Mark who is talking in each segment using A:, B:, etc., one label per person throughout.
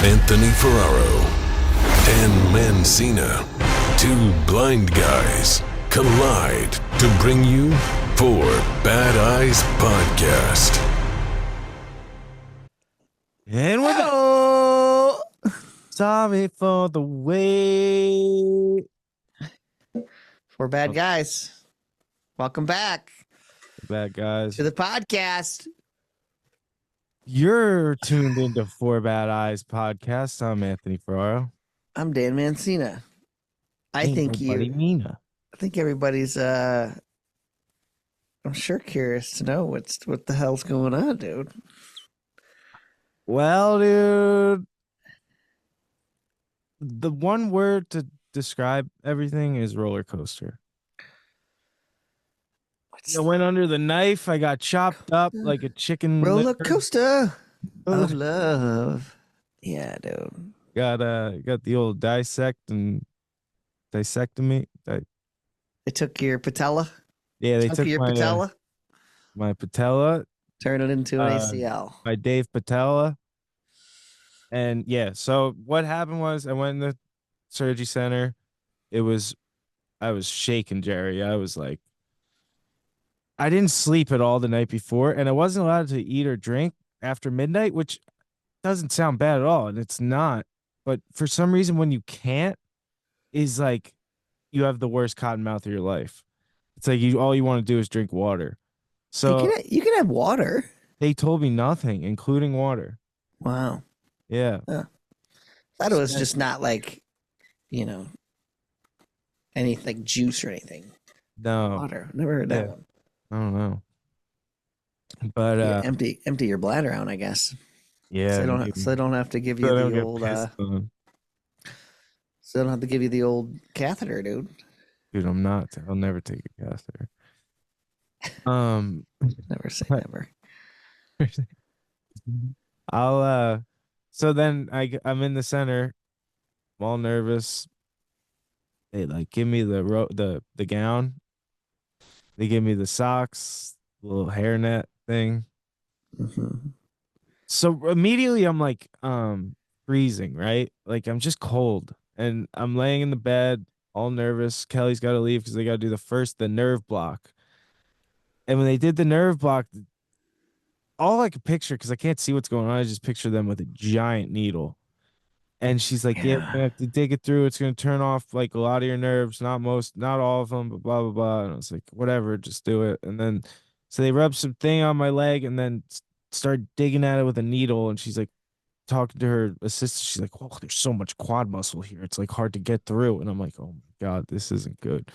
A: Anthony Ferraro, Dan Mancina. Two blind guys collide to bring you Four Bad Eyes Podcast.
B: And we're go. Sorry for the wait.
C: Four bad guys. Welcome back
B: Bad guys.
C: to the podcast.
B: You're tuned into Four Bad Eyes Podcast. I'm Anthony Ferraro.
C: I'm Dan Mancina. I think everybody's I'm sure curious to know what the hell's going on, dude.
B: Well, dude, the one word to describe everything is roller coaster. I went under the knife. I got chopped up like a chicken.
C: Roller
B: liver.
C: coaster of love. Yeah, dude.
B: Got the old dissectomy.
C: They took your patella.
B: Yeah, they took
C: your
B: my
C: patella.
B: My patella.
C: Turn it into an ACL.
B: By Dave Patella. And yeah, so what happened was I went in the surgery center. I was shaking, Jerry. I was like, I didn't sleep at all the night before, and I wasn't allowed to eat or drink after midnight, which doesn't sound bad at all, and it's not. But for some reason, when you can't, is like you have the worst cotton mouth of your life. It's like all you want to do is drink water. So
C: you can have water.
B: They told me nothing, including water.
C: Wow.
B: Yeah.
C: Thought it was just not like, anything juice or anything.
B: No.
C: Water. Never heard that one.
B: I don't know. But
C: empty your bladder out, I guess.
B: Yeah.
C: So they don't have to give you the old so they don't have to give you the old catheter, dude.
B: Dude, I'll never take a catheter.
C: Never say never.
B: So then I'm in the center. I'm all nervous. They like give me the gown. They give me the socks, little hairnet thing.
C: Mm-hmm.
B: So immediately I'm like freezing, right? Like I'm just cold. And I'm laying in the bed, all nervous. Kelly's got to leave because they got to do the nerve block. And when they did the nerve block, all I could picture, because I can't see what's going on, I just picture them with a giant needle. And she's like, yeah, we're gonna have to dig it through. It's gonna turn off like a lot of your nerves, not all of them, but blah blah blah. And I was like, whatever, just do it. And then so they rubbed some thing on my leg and then start digging at it with a needle. And she's like talking to her assistant. She's like, oh, there's so much quad muscle here. It's like hard to get through. And I'm like, oh my God, this isn't good.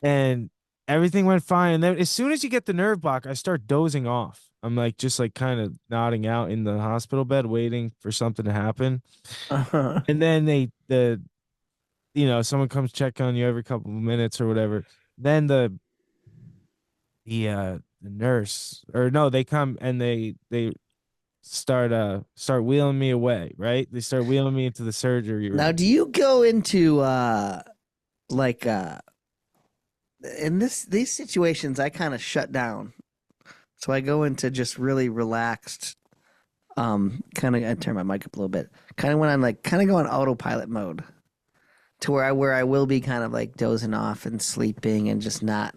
B: And everything went fine. And then as soon as you get the nerve block, I start dozing off. I'm like, just like kind of nodding out in the hospital bed, waiting for something to happen.
C: Uh-huh.
B: And then someone comes check on you every couple of minutes or whatever. Then the nurse, or no, they come and they start wheeling me away, right? They start wheeling me into the surgery room.
C: Now, do you go into in these situations, I kind of shut down. So I go into just really relaxed, kind of, I turn my mic up a little bit, kind of when I'm like, kind of go on autopilot mode to where I will be kind of like dozing off and sleeping and just not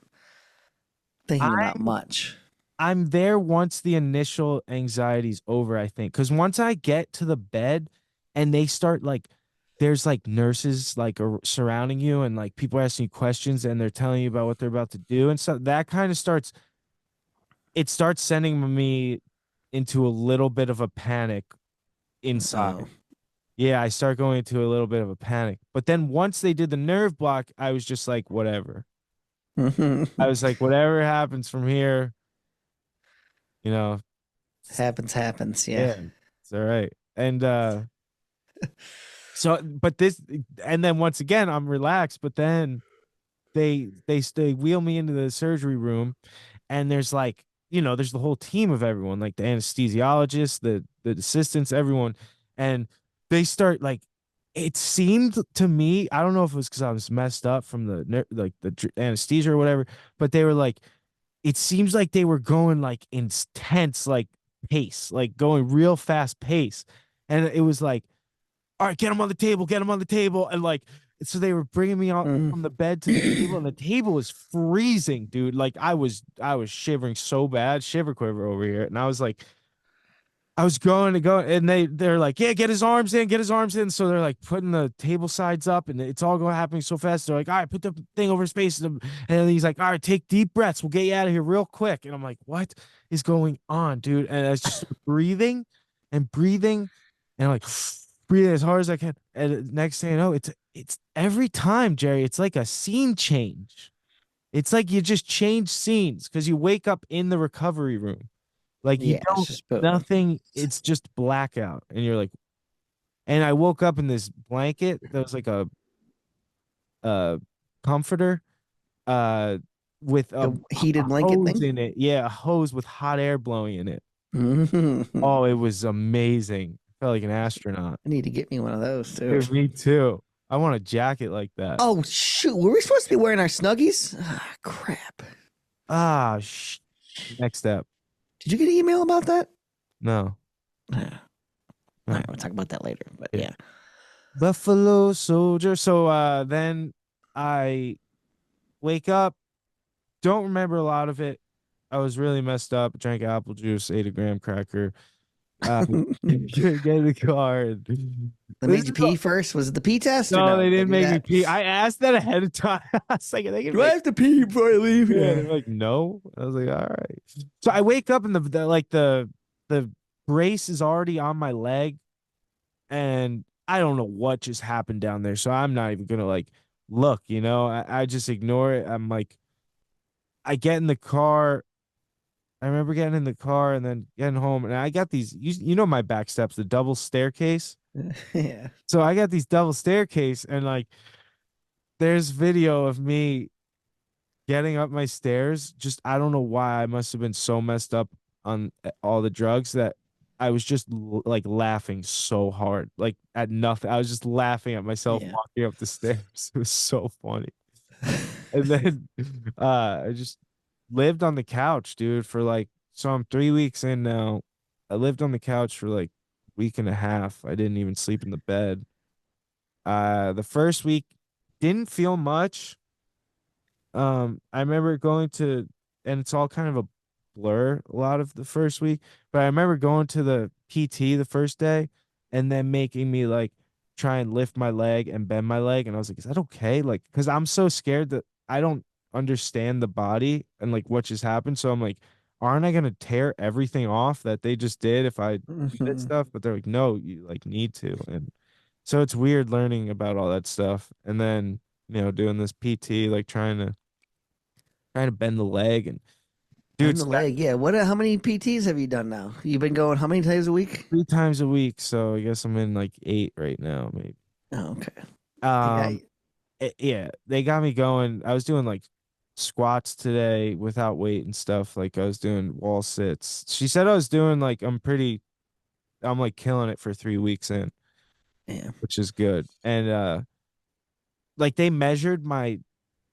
C: thinking about much.
B: I'm there once the initial anxiety's over, I think. Because once I get to the bed and they start like, there's like nurses like surrounding you and like people asking you questions and they're telling you about what they're about to do. And so that kind of starts sending me into a little bit of a panic inside.
C: Oh.
B: Yeah, I start going into a little bit of a panic. But then once they did the nerve block, I was just like, whatever. I was like, whatever happens from here,
C: happens. Yeah.
B: It's all right. And and then once again, I'm relaxed, but then they wheel me into the surgery room and there's like, there's the whole team of everyone, like the anesthesiologist, the assistants, everyone. And they start like, it seemed to me, I don't know if it was because I was messed up from the anesthesia or whatever, but they were like, it seems like they were going like intense, like pace, like going real fast pace. And it was like, all right, get him on the table, get him on the table. And like, so they were bringing me on from the bed to the table, and the table was freezing, dude. Like I was shivering so bad, shiver quiver over here. And I was like, I was going to go, and they're like, yeah, get his arms in, get his arms in. So they're like putting the table sides up, and it's all going happening so fast. They're like, all right, put the thing over his face, and then he's like, all right, take deep breaths, we'll get you out of here real quick. And I'm like, what is going on, dude? And I was just breathing and breathing, and like breathing as hard as I can. And the next thing you know, it's every time, Jerry, it's like a scene change. It's like you just change scenes because you wake up in the recovery room. Like you
C: Yeah, it's
B: don't
C: just boom.
B: nothing, it's just blackout. And you're like, and I woke up in this blanket that was like a comforter with a
C: The heated blanket
B: hose
C: thing.
B: in it. Yeah, a hose with hot air blowing in it.
C: Mm-hmm.
B: Oh, it was amazing. I felt like an astronaut.
C: I need to get me one of those too.
B: Dude, me too. I want a jacket like that.
C: Oh shoot, were we supposed to be wearing our Snuggies? Ah, crap.
B: Ah, next step.
C: Did you get an email about that?
B: No.
C: All right, we'll talk about that later. But yeah.
B: Buffalo Soldier. So then I wake up, don't remember a lot of it. I was really messed up. Drank apple juice, ate a graham cracker. Get in the car.
C: They made you pee first? Was it the pee test? Or
B: No, they didn't
C: do
B: make me
C: that?
B: pee. I asked that ahead of time. I was like, they can
C: Do I have to pee before I leave
B: yeah,
C: here?
B: they're like, no. I was like, all right. So I wake up and the brace is already on my leg, and I don't know what just happened down there. So I'm not even gonna like look, you know. I just ignore it. I'm like, I get in the car. I remember getting in the car and then getting home, and I got these. You know my back steps, the double staircase.
C: Yeah.
B: So I got these double staircase, and like, there's video of me getting up my stairs. Just I don't know why I must have been so messed up on all the drugs that I was just like laughing so hard, like at nothing. I was just laughing at myself
C: Yeah.
B: walking up the stairs. It was so funny. And then I just lived on the couch, dude, for like, so I'm 3 weeks in now. I lived on the couch for like a week and a half. I didn't even sleep in the bed. The first week didn't feel much. I remember going to, and it's all kind of a blur a lot of the first week, but I remember going to the PT the first day and then making me like try and lift my leg and bend my leg. And I was like, is that okay? Like, because I'm so scared that I don't understand the body and like what just happened. So I'm like, aren't I gonna tear everything off that they just did if I do that
C: Mhm.
B: stuff? But they're like, no, you like need to. And so it's weird learning about all that stuff. And then, you know, doing this PT, like trying to bend the leg. And dude,
C: Bend the leg. Yeah. How many PTs have you done now? You've been going how many times a week?
B: 3 times a week, so I guess I'm in like 8 right now, maybe.
C: Oh, okay.
B: um yeah, they got me going. I was doing like squats today without weight and stuff. Like I was doing wall sits. She said I was doing like, I'm like killing it for 3 weeks in,
C: Yeah.
B: which is good. And like they measured my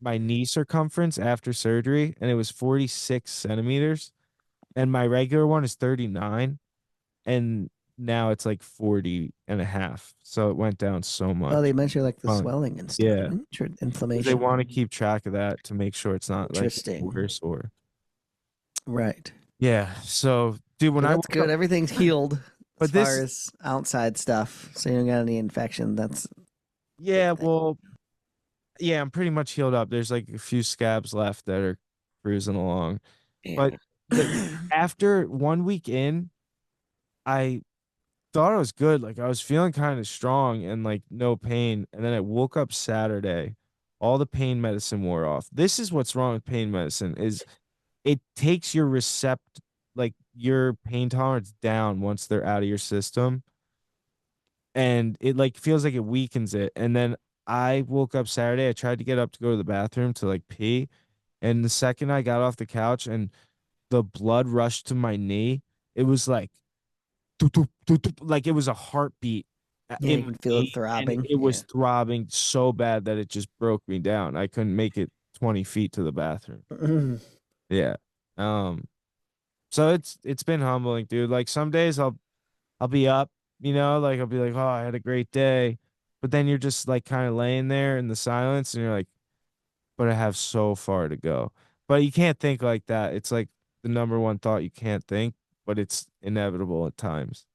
B: knee circumference after surgery, and it was 46 centimeters, and my regular one is 39, and now it's like 40 and a half. So it went down so much.
C: Oh, they measure like the
B: Fun.
C: swelling and stuff.
B: Yeah. They
C: Inflammation.
B: want to keep track of that to make sure it's not like
C: Interesting.
B: worse or
C: Right.
B: yeah. So dude, when
C: So
B: I
C: that's
B: woke
C: good.
B: up,
C: Everything's healed
B: But
C: as far
B: this-
C: as outside stuff. So you don't got any infection. That's
B: yeah,
C: thing.
B: well, yeah, I'm pretty much healed up. There's like a few scabs left that are cruising along. But after 1 week in, I thought I was good. Like I was feeling kind of strong and like no pain. And then I woke up Saturday, all the pain medicine wore off. This is what's wrong with pain medicine is it takes your like your pain tolerance down once they're out of your system. And it like feels like it weakens it. And then I woke up Saturday. I tried to get up to go to the bathroom to like pee. And the second I got off the couch and the blood rushed to my knee, it was like, doop, doop, doop, doop, like it was a heartbeat.
C: Yeah,
B: in
C: you can
B: my
C: feel it
B: knee, and
C: throbbing.
B: it was throbbing so bad that it just broke me down. I couldn't make it 20 feet to the bathroom.
C: Yeah.
B: Yeah. So it's been humbling, dude. Like some days I'll be up, you know, like I'll be like, oh, I had a great day. But then you're just like kind of laying there in the silence and you're like, but I have so far to go. But you can't think like that. It's like the number one thought you can't think, but it's inevitable at times.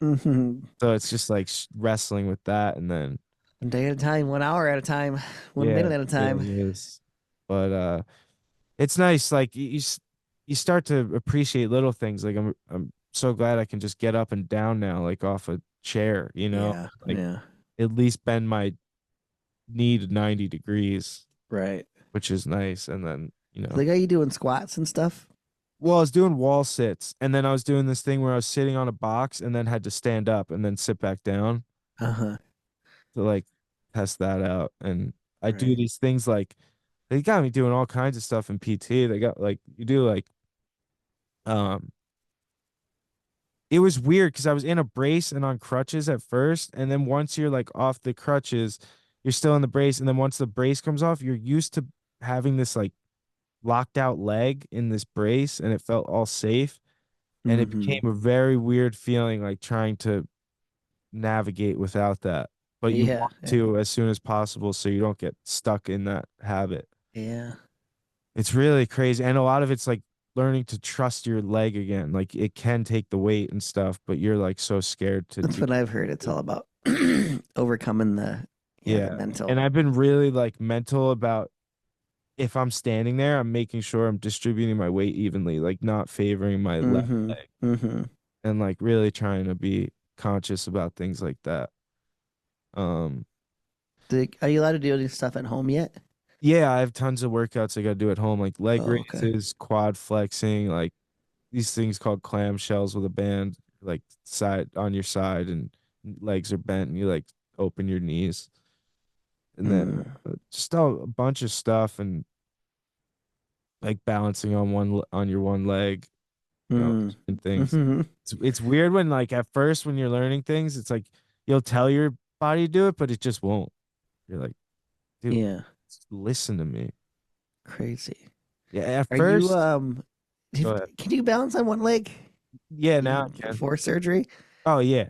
C: Mm-hmm.
B: So it's just like wrestling with that and then
C: One day at a time, 1 hour at a time, one
B: yeah,
C: minute at a
B: it
C: time.
B: really is. But it's nice like you start to appreciate little things. Like I'm so glad I can just get up and down now like off a chair, you know?
C: Yeah,
B: Like
C: yeah,
B: at least bend my knee to 90 degrees,
C: right.
B: which is nice. And then, you
C: So
B: know,
C: they got you doing squats and stuff.
B: well, I was doing wall sits and then I was doing this thing where I was sitting on a box and then had to stand up and then sit back down
C: Uh-huh.
B: to like test that out. And I do
C: Right.
B: these things like they got me doing all kinds of stuff in PT. They got like you do like um it was weird because I was in a brace and on crutches at first, and then once you're like off the crutches, you're still in the brace, and then once the brace comes off, you're used to having this like locked out leg in this brace, and it felt all safe, and it
C: Mm-hmm.
B: became a very weird feeling like trying to navigate without that. But you
C: Yeah,
B: want
C: yeah,
B: to as soon as possible so you don't get stuck in that habit.
C: yeah.
B: It's really crazy. And a lot of it's like learning to trust your leg again. Like it can take the weight and stuff, but you're like so scared to
C: That's
B: do
C: what I've heard. It's
B: it.
C: all about overcoming the
B: Yeah.
C: mental.
B: And I've been really like mental about if I'm standing there, I'm making sure I'm distributing my weight evenly, like not favoring my left
C: Mm-hmm.
B: leg
C: Mm-hmm.
B: and like really trying to be conscious about things like that. Um,
C: Are you allowed to do any stuff at home yet?
B: yeah, I have tons of workouts I got to do at home, like leg
C: Oh, okay.
B: raises, quad flexing, like these things called clamshells with a band, like side on your side and legs are bent and you like open your knees. And then
C: Mm.
B: just a bunch of stuff and like balancing on on your one leg, you know,
C: Mm.
B: and things.
C: Mm-hmm.
B: It's weird when like at first when you're learning things, it's like you'll tell your body to do it, but it just won't. You're like, dude,
C: Yeah.
B: just listen to me.
C: Crazy.
B: Yeah, at
C: Are you
B: first, go ahead.
C: can you balance on one leg
B: Yeah, now
C: even
B: I can.
C: before surgery?
B: Oh yeah,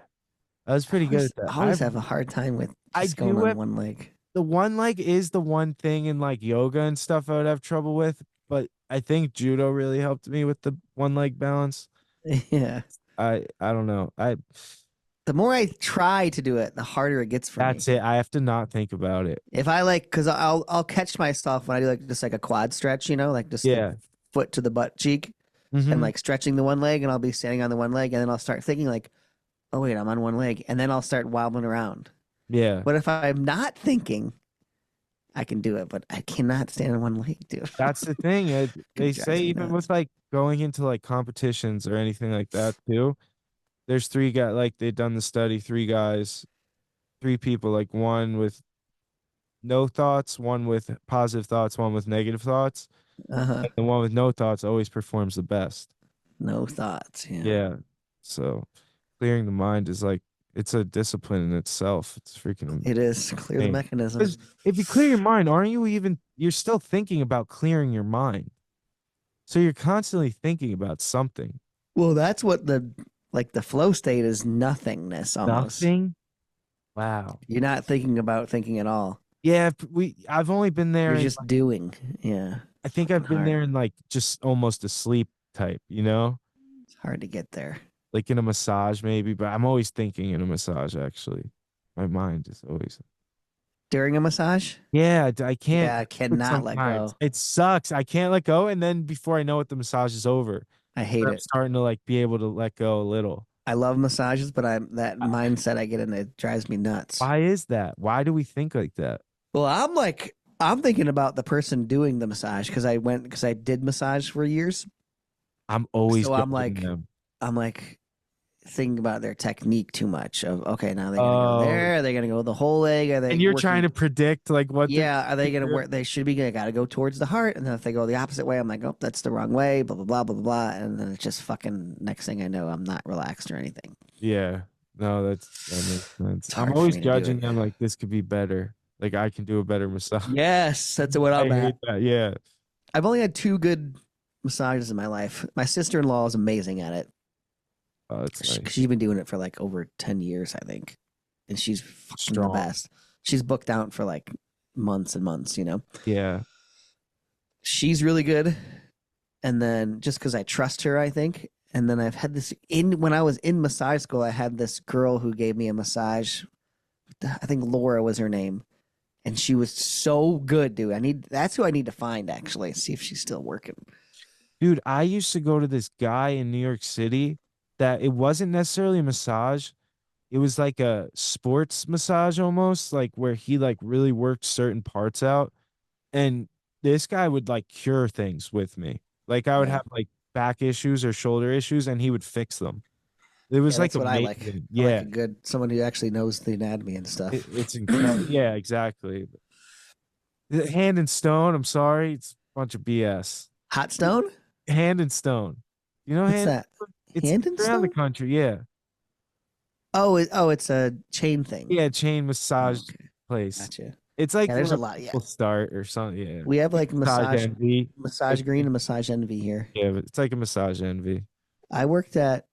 B: I was pretty good at that.
C: I always have a hard time with
B: I
C: just going
B: do
C: on
B: it.
C: one leg.
B: The one leg is the one thing in like yoga and stuff I would have trouble with, but I think judo really helped me with the one leg balance.
C: Yeah.
B: I don't know.
C: The more I try to do it, the harder it gets for me.
B: That's it. I have to not think about it.
C: If I like, because I'll catch myself when I do like just like a quad stretch, like just the
B: Yeah.
C: foot to the butt cheek and
B: Hmm.
C: like stretching the one leg, and I'll be standing on the one leg, and then I'll start thinking like, oh wait, I'm on one leg, and then I'll start wobbling around.
B: Yeah.
C: But if I'm not thinking, I can do it, but I cannot stand on one leg, dude.
B: That's the thing. They
C: Drives
B: say
C: me
B: even
C: nuts.
B: with like going into like competitions or anything like that too, there's three guys like they done the study, three guys, three people, like one with no thoughts, one with positive thoughts, one with negative thoughts.
C: Uh-huh.
B: And the one with no thoughts always performs the best.
C: No thoughts. Yeah.
B: Yeah. So clearing the mind is like it's a discipline in itself. It's freaking
C: It is clear the
B: insane.
C: mechanism.
B: Because if you clear your mind, aren't you even you're still thinking about clearing your mind. So you're constantly thinking about something.
C: Well, that's what the flow state is nothingness almost.
B: Nothing? Wow.
C: You're not thinking about thinking at all.
B: Yeah, I've only been there
C: You're
B: in
C: just doing. Yeah.
B: I think
C: Fucking
B: I've been
C: hard.
B: there in like just almost a sleep type, you know?
C: It's hard to get there.
B: Like in a massage maybe, but I'm always thinking in a massage actually. My mind is always
C: During a massage?
B: yeah, I can't
C: Yeah, I
B: do it
C: cannot let
B: sometimes.
C: go.
B: It sucks. I can't let go. And then before I know it, the massage is over.
C: I hate
B: Where I'm
C: it.
B: starting to like be able to let go a little.
C: I love massages, but that mindset I get in it drives me nuts.
B: Why is that? Why do we think like that?
C: Well, I'm thinking about the person doing the massage because I did massage for years.
B: I'm always
C: So I'm
B: judging
C: like
B: them.
C: I'm like thinking about their technique too much of okay, now they're gonna go there, are they gonna go the whole leg? Are they
B: And you're
C: working,
B: trying to predict like what they're
C: yeah, are they gonna
B: do?
C: work they should be gonna gotta go towards the heart, and then if they go the opposite way, I'm like, oh, that's the wrong way, blah blah blah blah blah, and then it's just fucking next thing I know, I'm not relaxed or anything.
B: Yeah. No, that makes sense.
C: It's
B: I'm
C: hard for
B: always
C: me to do
B: judging
C: it.
B: them like this could be better. Like I can do a better massage.
C: Yes, that's what
B: I
C: I'm at.
B: hate that. Yeah.
C: I've only had two good massages in my life. My sister-in-law is amazing at it.
B: Oh, it's nice.
C: She's been doing it for like over 10 years, I think, and she's fucking the
B: Strong.
C: best. She's booked out for like months and months.
B: Yeah.
C: She's really good. And then just because I trust her, I think. And then I've had this when I was in massage school, I had this girl who gave me a massage. I think Laura was her name. And she was so good, dude. That's who I need to find, actually, see if she's still working.
B: Dude, I used to go to this guy in New York City that it wasn't necessarily a massage. It was like a sports massage almost, like where he like really worked certain parts out. And this guy would like cure things with me. Like I would
C: Yeah.
B: have like back issues or shoulder issues and he would fix them. It was
C: Yeah,
B: like
C: that's what I like.
B: amazing.
C: I like
B: Yeah.
C: a good someone who actually knows the anatomy and stuff.
B: It's incredible. Yeah, exactly. Hand and Stone, I'm sorry. It's a bunch of BS.
C: Hot Stone?
B: Hand and Stone. You know
C: What's
B: Hand?
C: that?
B: It's
C: Hand and
B: around the
C: Stone?
B: country, yeah.
C: It's a chain thing.
B: Yeah, chain massage
C: Okay.
B: place.
C: Gotcha.
B: It's like
C: Yeah, there's a
B: where
C: lot. Yeah,
B: people start or something. Yeah.
C: we have like massage
B: Envy.
C: green and massage envy here.
B: Yeah, but it's like a massage envy.
C: I worked at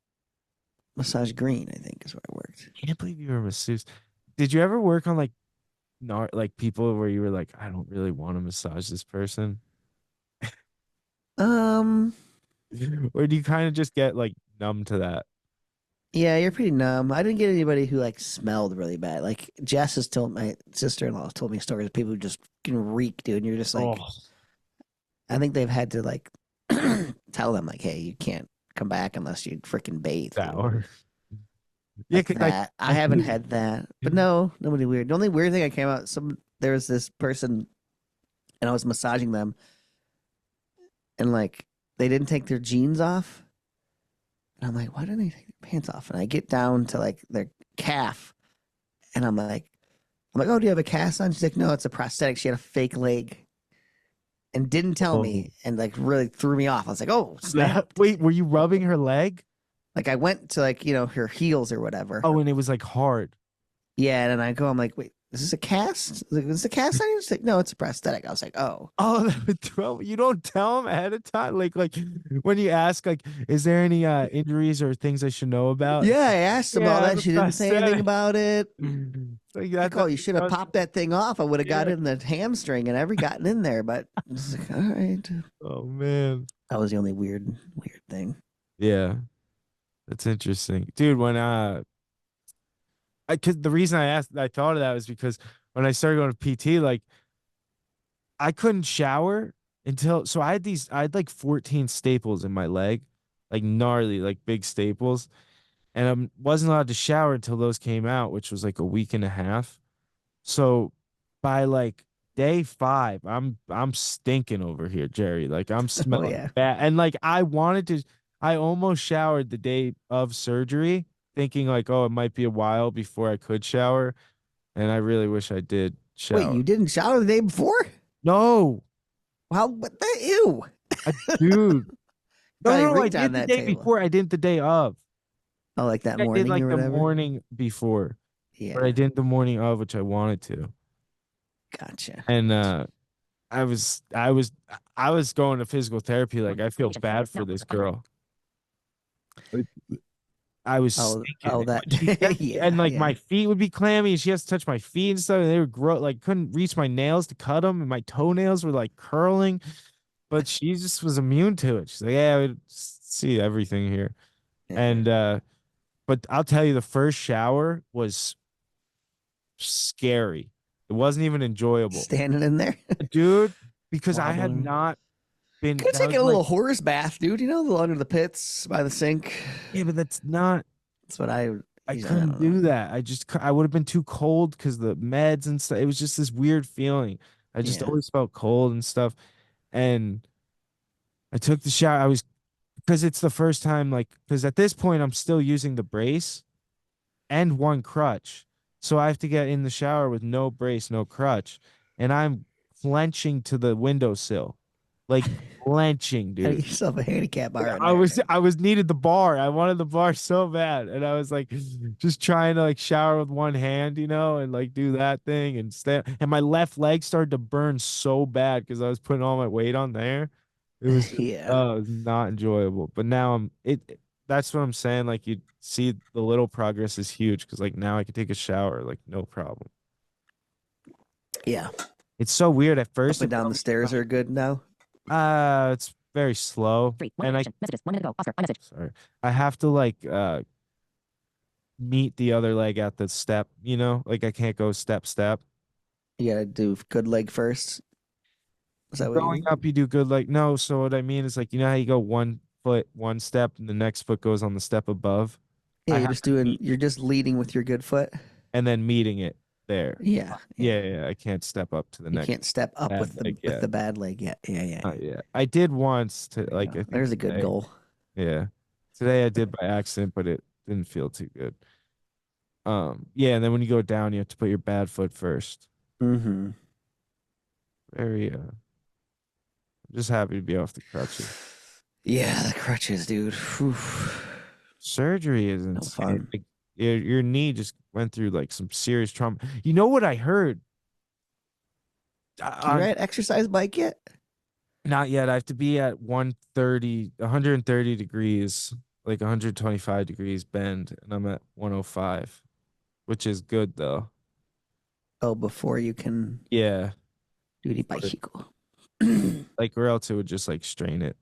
C: massage green, I think is where I worked.
B: Can't believe you were a masseuse. Did you ever work on like people where you were like, I don't really want to massage this person? Or do you kind of just get like numb to that?
C: Yeah, you're pretty numb. I didn't get anybody who like smelled really bad. Like Jess has told my sister-in-law told me stories of people who just can reek, dude. And you're just like,
B: Oh,
C: I think they've had to like tell them like, hey, you can't come back unless you freaking bathe. dude.
B: sour. Yeah,
C: Like
B: 'cause,
C: that. I haven't had that, but no, nobody weird. The only weird thing I came out, there was this person, and I was massaging them, and like they didn't take their jeans off, and I'm like, why didn't they take their pants off? And I get down to like their calf, and I'm like, oh, do you have a cast on? She's like, no, it's a prosthetic. She had a fake leg, and didn't tell me, and like really threw me off. I was like, oh, snap!
B: Wait, were you rubbing her leg?
C: Like I went to like her heels or whatever.
B: Oh, and it was like hard.
C: Yeah, and then I'm like, wait, is this a cast? Like, is this a cast on you? She's like, no, it's a prosthetic. I was like, oh.
B: Oh, that would throw you don't tell them ahead of time. Like when you ask, like, is there any injuries or things I should know about?
C: Yeah, I asked them all
B: Yeah,
C: that. She didn't say anything
B: prosthetic.
C: about it.
B: Like
C: Like, oh, you should have popped that thing off. I would have got
B: Yeah.
C: it in the hamstring and every gotten in there, but it's like, all right.
B: Oh man.
C: That was the only weird thing.
B: Yeah. That's interesting. Dude, when cause the reason I thought of that was because when I started going to PT, like I couldn't shower so I had like 14 staples in my leg, like gnarly, like big staples. And I wasn't allowed to shower until those came out, which was like a week and a half. So by like day 5, I'm stinking over here, Jerry. Like I'm smelling
C: yeah.
B: bad. And like I almost showered the day of surgery, thinking like, oh, it might be a while before I could shower. And I really wish I did shower.
C: Wait, you didn't shower the day before?
B: No,
C: Well, what the ew?
B: dude.
C: Probably
B: No, I
C: reeked
B: did
C: on
B: the
C: that
B: day
C: table.
B: before. I didn't the day of.
C: Oh, like that
B: I
C: morning
B: did like
C: or
B: the
C: whatever?
B: morning before,
C: Yeah,
B: but I didn't the morning of, which I wanted to.
C: gotcha.
B: And I was going to physical therapy. Like I feel bad for this girl. I was stinking.
C: That. Yeah,
B: and like
C: yeah.
B: my feet would be clammy, and she has to touch my feet and stuff. And they would grow, like couldn't reach my nails to cut them, and my toenails were like curling. But she just was immune to it. She's like, yeah, I would see everything here.
C: Yeah.
B: And but I'll tell you, the first shower was scary. It wasn't even enjoyable,
C: Standing in there.
B: dude, because I had
C: Wobbling.
B: not been.
C: Could
B: that
C: take
B: was
C: a little
B: like-
C: horse bath, dude. You know, the under the pits by the sink.
B: Yeah, but that's not.
C: That's what I
B: Couldn't
C: don't know.
B: do that. I would have been too cold because the meds and stuff. It was just this weird feeling. I just
C: Yeah.
B: always felt cold and stuff. And I took the shower. Because it's the first time, like, because at this point I'm still using the brace and one crutch. So I have to get in the shower with no brace, no crutch. And I'm clenching to the windowsill. Like clenching,
C: Gotta
B: dude.
C: get yourself a handicap bar. in
B: I
C: there.
B: was needed the bar. I wanted the bar so bad. And I was like just trying to like shower with one hand, and like do that thing and and my left leg started to burn so bad because I was putting all my weight on there. It was
C: Yeah.
B: it was not enjoyable. But now that's what I'm saying. Like you see the little progress is huge because like now I can take a shower like no problem.
C: Yeah.
B: It's so weird at
C: Up
B: first.
C: and down the stairs are good now.
B: It's very slow, and I
D: Messages. 1 minute ago. Oscar. iMessage.
B: sorry, I have to like meet the other leg at the step. You know, like I can't go step.
C: You gotta do good leg first. Is that what you
B: Going
C: mean?
B: up, you do good. Like no, so what I mean is like you know how you go 1 foot, 1 step, and the next foot goes on the step above.
C: Yeah,
B: I have to meet
C: you're just leading with your good foot.
B: and then meeting it there.
C: Yeah.
B: Yeah, I can't step up to the
C: You
B: next.
C: can't step up
B: bad
C: with
B: leg
C: the
B: yet.
C: bad leg yet. Yeah.
B: Yeah, I did once to
C: There you
B: like
C: go.
B: I think
C: There's a good
B: today.
C: goal.
B: Yeah, today I did by accident, but it didn't feel too good. Yeah, and then when you go down, you have to put your bad foot first.
C: Mm-hmm.
B: Very just happy to be off the crutches.
C: Yeah, the crutches, dude. Whew.
B: Surgery is
C: No
B: insane.
C: fun.
B: Like, your knee just went through like some serious trauma. You know what I heard?
C: Can you ride exercise bike yet?
B: Not yet. I have to be at 130 degrees, like 125 degrees bend, and I'm at 105, which is good though.
C: Oh, before you can
B: Yeah,
C: do the bicycle.
B: like or else it would just like strain it.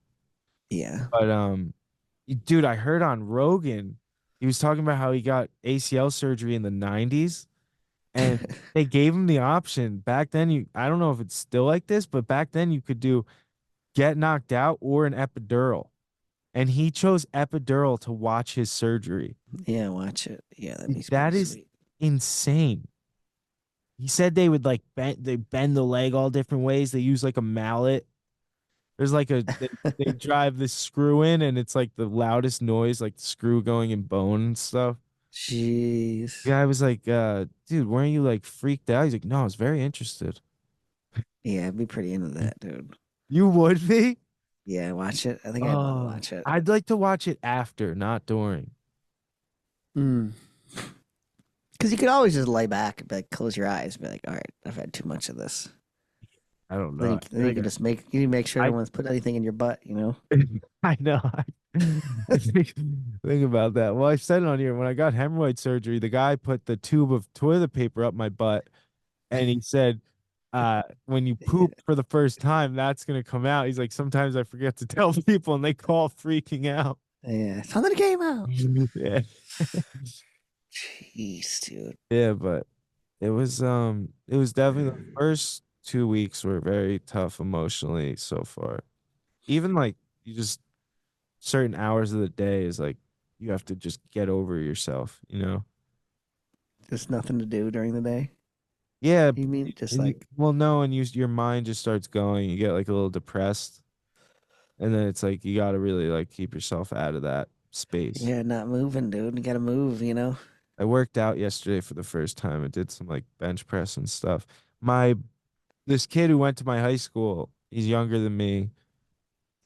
C: Yeah.
B: But dude, I heard on Rogan, he was talking about how he got ACL surgery in the 90s and they gave him the option. Back then I don't know if it's still like this, but back then you could do get knocked out or an epidural. And he chose epidural to watch his surgery.
C: Yeah, watch it. Yeah, that'd be
B: That
C: pretty
B: is
C: sweet.
B: insane. He said they would like bend the leg all different ways. They use like a mallet. There's like they drive the screw in and it's like the loudest noise, like the screw going in bone and stuff.
C: Jeez.
B: The guy was like, dude, weren't you like freaked out? He's like, no, I was very interested.
C: Yeah, I'd be pretty into that, dude.
B: You would be?
C: Yeah, watch it. I think I'd want to watch it.
B: I'd like to watch it after, not during.
C: Because you could always just lay back and be like, close your eyes, and be like, all right, I've had too much of this.
B: I don't
C: Then
B: know.
C: you can just make sure no one's put anything in your butt, you know?
B: I know. I think about that. Well, I said it on here. When I got hemorrhoid surgery, the guy put the tube of toilet paper up my butt, and he said, when you poop for the first time, that's gonna come out. He's like, sometimes I forget to tell people, and they call freaking out.
C: Yeah, something came out.
B: Yeah.
C: Jeez, dude.
B: Yeah, but it was definitely the first 2 weeks were very tough emotionally so far. Even like you just certain hours of the day is like you have to just get over yourself, you know?
C: Just nothing to do during the day.
B: Yeah.
C: You mean just
B: and
C: like
B: well, no, and your mind just starts going. You get like a little depressed, and then it's like you got to really like keep yourself out of that space.
C: yeah, not moving, dude. You gotta move, you know?
B: I worked out yesterday for the first time. I did some like bench press and stuff. This kid who went to my high school, he's younger than me.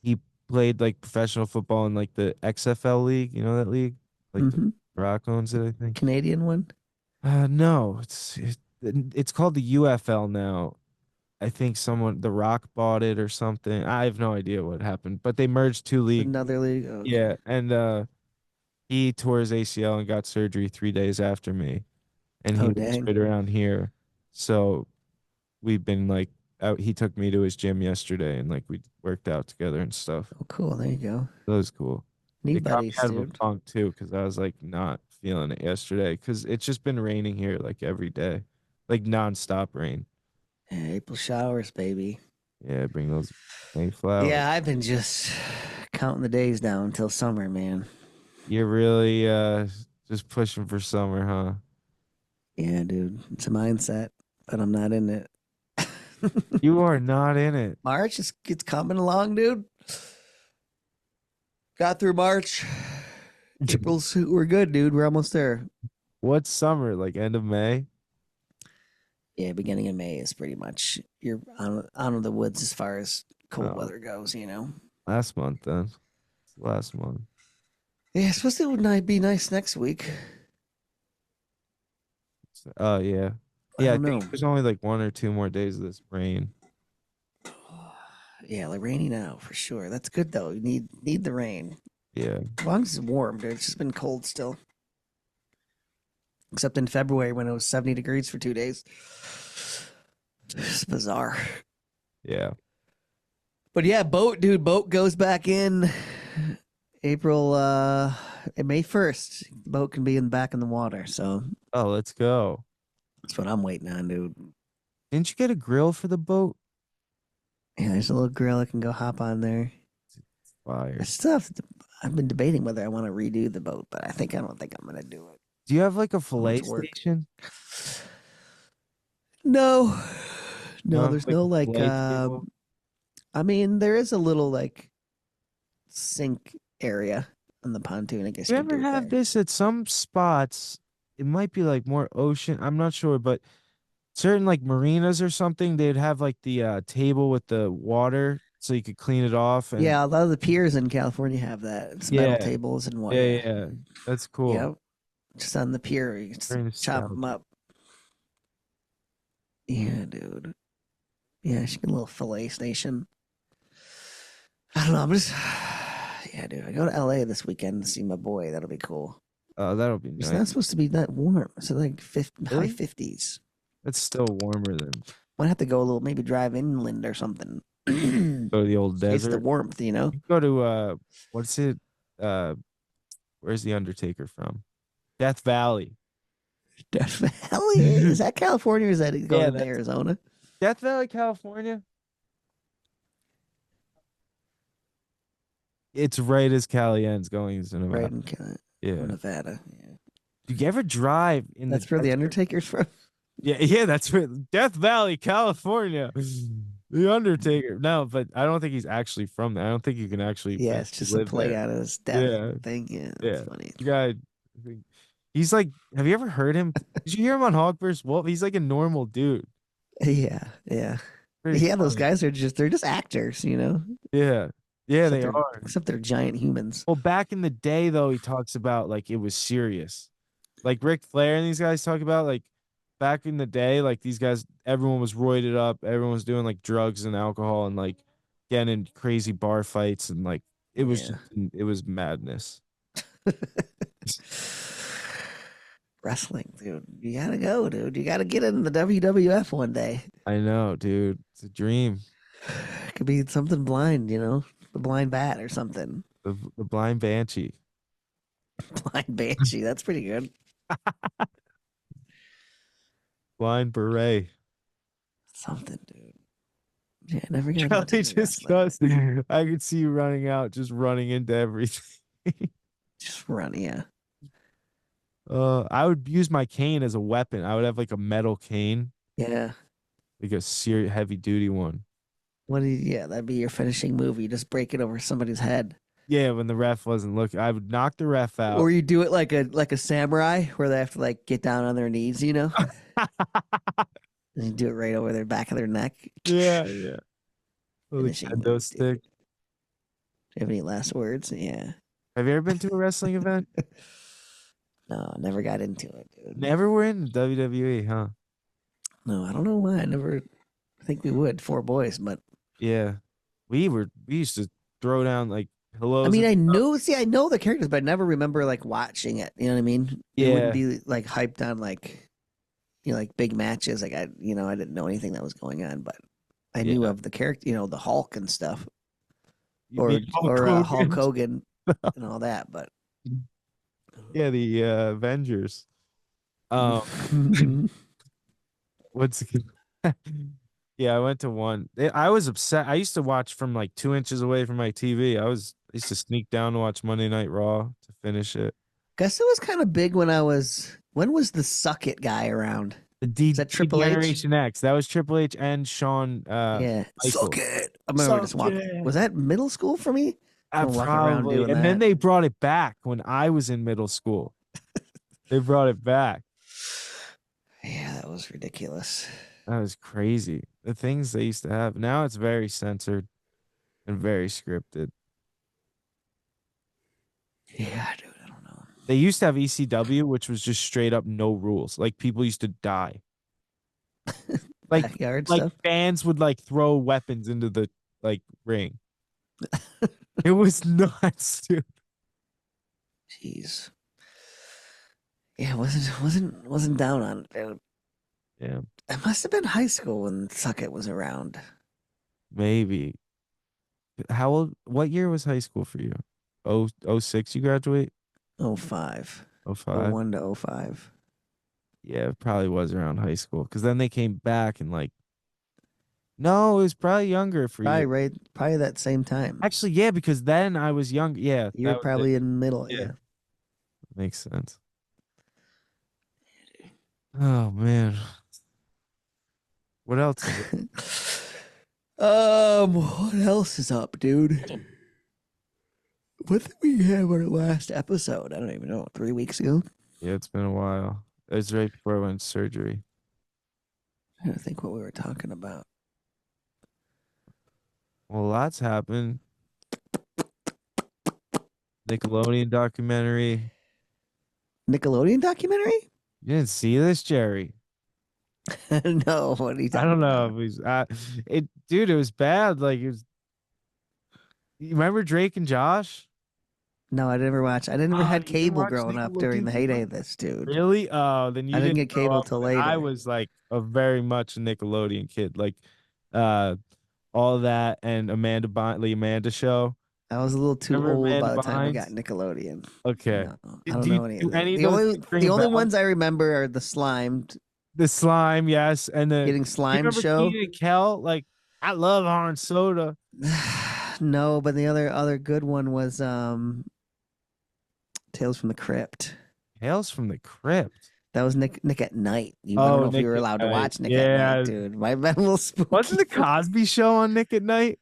B: He played like professional football in like the XFL league. You know that league? Like the Rock owns it, I think.
C: Canadian one?
B: No, it's called the UFL now. I think The Rock bought it or something. I have no idea what happened, but they merged two leagues.
C: Another league? Oh, okay.
B: Yeah, and he tore his ACL and got surgery 3 days after me, and he
C: Oh,
B: was
C: dang.
B: right around here. So we've been like out. He took me to his gym yesterday, and like we worked out together and stuff.
C: Oh, cool. There you go.
B: That was cool.
C: Need
B: It got me
C: buddies,
B: out of a
C: dude.
B: funk too, because I was like not feeling it yesterday, because it's just been raining here like every day, like nonstop rain.
C: Yeah, April showers, baby.
B: Yeah, bring those Mayflowers.
C: Yeah, I've been just counting the days down until summer, man.
B: You're really just pushing for summer, huh?
C: Yeah, dude. It's a mindset, but I'm not in it.
B: You are not in it.
C: March is it's coming along, dude. Got through March. April's we're good, dude. We're almost there.
B: What's summer? Like end of May?
C: Yeah, beginning of May is pretty much you're out of the woods as far as cold
B: Oh.
C: weather goes, you know.
B: Last month then. It's last month.
C: Yeah, it's supposed to be nice next week.
B: Oh yeah.
C: I
B: Yeah, I
C: don't
B: think
C: know.
B: there's only like 1 or 2 more days of this rain.
C: Yeah, like rainy now for sure. That's good though. You need the rain.
B: Yeah.
C: As long as it's warm, dude. It's just been cold still. Except in February when it was 70 degrees for 2 days. It's bizarre.
B: Yeah.
C: But yeah, boat, dude. Boat goes back in April, May 1st. The boat can be back in the water. So
B: Oh, let's go.
C: that's what I'm waiting on, dude.
B: Didn't you get a grill for the boat?
C: Yeah, there's a little grill I can go hop on there.
B: Fire.
C: I've been debating whether I want to redo the boat, but I don't think I'm gonna do it.
B: Do you have like a fillet
C: much work.
B: station?
C: No,
B: No,
C: there's
B: like
C: no
B: a
C: like.
B: fillet table?
C: I mean, there is a little like sink area on the pontoon. I guess
B: You
C: you could
B: ever
C: do it
B: have
C: there.
B: this at some spots? It might be like more ocean. I'm not sure, but certain like marinas or something, they'd have like the table with the water so you could clean it off. And
C: Yeah, a lot of the piers in California have that. It's metal
B: yeah,
C: tables and what.
B: yeah,
C: Yeah,
B: yeah. That's cool.
C: yep. Just on the pier, you just
B: Very
C: chop them
B: nostalgic.
C: up. Yeah, dude. Yeah, I should get a little fillet station. I don't know. I'm just. Yeah, dude. I go to LA this weekend to see my boy. That'll be cool.
B: Oh, that'll be
C: It's
B: nice.
C: not supposed to be that warm. It's like
B: Really?
C: high 50s.
B: That's still warmer than
C: Might have to go a little, maybe drive inland or something.
B: go to the old
C: It's the
B: desert.
C: warmth, you know?
B: You go to what's it? Uh, where's the Undertaker from? Death Valley.
C: Death Valley? Is that California or is that going into
B: that's-
C: Arizona?
B: Death Valley, California. It's right as Cali ends going into Nevada.
C: Right in
B: Yeah.
C: Nevada. Yeah.
B: Do you ever drive in
C: That's
B: the
C: where the
B: desert?
C: Undertaker's from.
B: Yeah, that's where Death Valley, California. The Undertaker. No, but I don't think he's actually from there. I don't think you can actually
C: Yeah, it's just a
B: live
C: play
B: there.
C: on his death
B: Yeah.
C: thing. Yeah,
B: Yeah.
C: that's funny.
B: The guy, I think- he's like, have you ever heard him? Did you hear him on Hawk vs. Wolf? He's like a normal dude.
C: Yeah, yeah.
B: Pretty
C: Yeah, those
B: funny.
C: guys are they're just actors, you know?
B: Yeah. Yeah,
C: Except
B: they
C: they're-
B: are.
C: Except they're giant humans.
B: Well, back in the day, though, he talks about like it was serious. Like Ric Flair and these guys talk about like back in the day, like these guys, everyone was roided up, everyone was doing like drugs and alcohol and like getting in crazy bar fights and like it was
C: Yeah.
B: just, it was madness.
C: Wrestling, dude. You gotta go, dude. You gotta get in the WWF one day.
B: I know, dude. It's a dream.
C: It could be something blind, you know? The blind bat or something.
B: The blind banshee.
C: Blind banshee. That's pretty good.
B: Blind beret.
C: Something, dude. Yeah, I never got
B: Charlie
C: into
B: just
C: wrestling.
B: does. I could see you running out, just running into everything.
C: Just run, yeah.
B: I would use my cane as a weapon. I would have like a metal cane,
C: Yeah.
B: like a serious heavy duty one.
C: Yeah, that'd be your finishing move. You just break it over somebody's head.
B: Yeah, when the ref wasn't looking, I would knock the ref out.
C: Or you do it like a samurai where they have to like get down on their knees, you know? And you do it right over their back of their neck.
B: Yeah, yeah. Little
C: Finishing
B: kendo
C: move,
B: stick.
C: dude. Do you have any last words? Yeah.
B: Have you ever been to a wrestling event?
C: No, I never got into it, dude.
B: Never were in WWE, huh?
C: No, I don't know why. I think we would, four boys, but
B: Yeah, we used to throw down like pillows.
C: I mean,
B: and
C: I know the characters, but I never remember like watching it. You know what I mean? It
B: Yeah.
C: wouldn't be like hyped on like, you know, like big matches. Like I didn't know anything that was going on, but I knew
B: Yeah.
C: of the character, you know, the Hulk and stuff,
B: You
C: or
B: mean
C: Hulk Hogan and all that. But
B: Yeah, the Avengers. What's Yeah, I went to one. I was upset. I used to watch from like 2 inches away from my TV. I used to sneak down to watch Monday Night Raw to finish it.
C: guess it was kind of big when when was the Suck It guy around?
B: The
C: Is that Triple H?
B: Generation X. That was Triple H and Sean.
C: Yeah,
B: Michael.
C: Suck It. I remember just
B: Suck
C: walking.
B: it.
C: Was that middle school for me? walking around
B: Probably.
C: doing
B: And then
C: that.
B: they brought it back when I was in middle school. They brought it back.
C: Yeah, that was ridiculous.
B: That was crazy. The things they used to have. Now it's very censored and very scripted.
C: Yeah, dude, I don't know.
B: They used to have ECW, which was just straight up no rules. Like people used to die. Like
C: Backyard
B: like
C: stuff.
B: fans would like throw weapons into the like ring. It was nuts, dude.
C: Jeez. Yeah, wasn't down on it, dude.
B: Yeah,
C: It must have been high school when Suckett was around.
B: maybe. How old? What year was high school for you? Oh 06 you graduate?
C: Oh 05.
B: Oh
C: Oh
B: 05?
C: 01 to oh 05.
B: Yeah, it probably was around high school. Because then they came back and like, no, it was probably younger for
C: Probably
B: you.
C: right, probably that same time.
B: Actually, yeah, because then I was young. Yeah,
C: You
B: that
C: were
B: was it.
C: probably in middle,
B: Yeah,
C: yeah.
B: makes sense. Oh man, what else is it?
C: What else is up, dude? What did we have our last episode? I don't even know. 3 weeks ago?
B: Yeah, it's been a while. It was right before I went to surgery.
C: I don't think what we were talking about.
B: Well, lots happened. Nickelodeon documentary.
C: Nickelodeon documentary?
B: You didn't see this, Jerry?
C: No, what are you
B: I
C: talking
B: don't know.
C: about?
B: If dude, it was bad. Like, you remember Drake and Josh?
C: No, I never watched. I never
B: Oh,
C: had
B: you didn't
C: cable
B: watch
C: growing up during the
B: Nickelodeon?
C: heyday of this, dude.
B: Really? Oh, then you
C: I didn't
B: didn't
C: get
B: grow
C: cable
B: up.
C: till
B: I
C: later.
B: was like a very much a Nickelodeon kid. Like, uh, all that and the Amanda Show.
C: I was a little too
B: Remember
C: old
B: Amanda
C: by the time I got
B: Bynes?
C: Nickelodeon.
B: Okay.
C: No, I don't
B: Do
C: know any of those.
B: any of
C: The
B: those
C: only
B: ring
C: the
B: a
C: only
B: bell?
C: ones I remember are the slimed
B: The slime, yes, and the
C: getting
B: you
C: slimed
B: remember
C: show.
B: Kenan and Kel? Like, I love orange soda.
C: No, but the other good one was Tales from the Crypt.
B: Tales from the Crypt.
C: That was Nick at Night. I don't
B: Oh,
C: know if you
B: Nick
C: were
B: at
C: allowed to
B: Night.
C: watch Nick at
B: Yeah.
C: Night, dude. Might have been a little spooky.
B: Wasn't the Cosby Show on Nick at Night?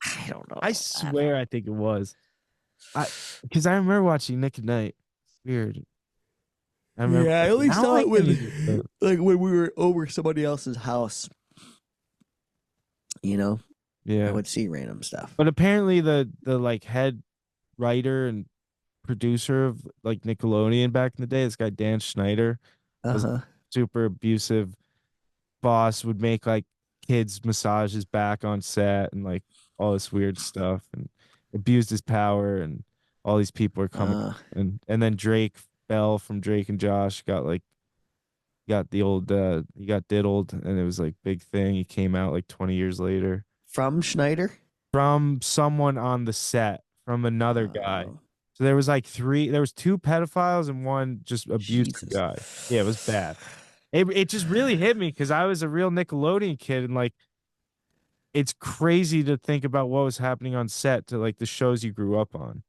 C: I don't know.
B: I swear, I think it was. Because I remember watching Nick at Night. It's weird. I remember.
C: Yeah, I only
B: don't
C: saw
B: like
C: it when,
B: any of this stuff.
C: like, when we were over somebody else's house. You know, I
B: Yeah,
C: would see random stuff.
B: but apparently the like head writer and producer of like Nickelodeon back in the day, this guy Dan Schneider, was
C: Uh-huh.
B: super abusive boss, would make like kids massage his back on set and like all this weird stuff, and abused his power, and all these people are coming, and then Drake Bell from Drake and Josh got the old he got diddled, and it was like big thing. He came out like 20 years later
C: From Schneider?
B: from someone on the set, from another guy.
C: Oh,
B: So there was like there was two pedophiles and one just abusive
C: Jesus.
B: guy. Yeah, it was bad. It just really hit me because I was a real Nickelodeon kid, and like it's crazy to think about what was happening on set to like the shows you grew up on.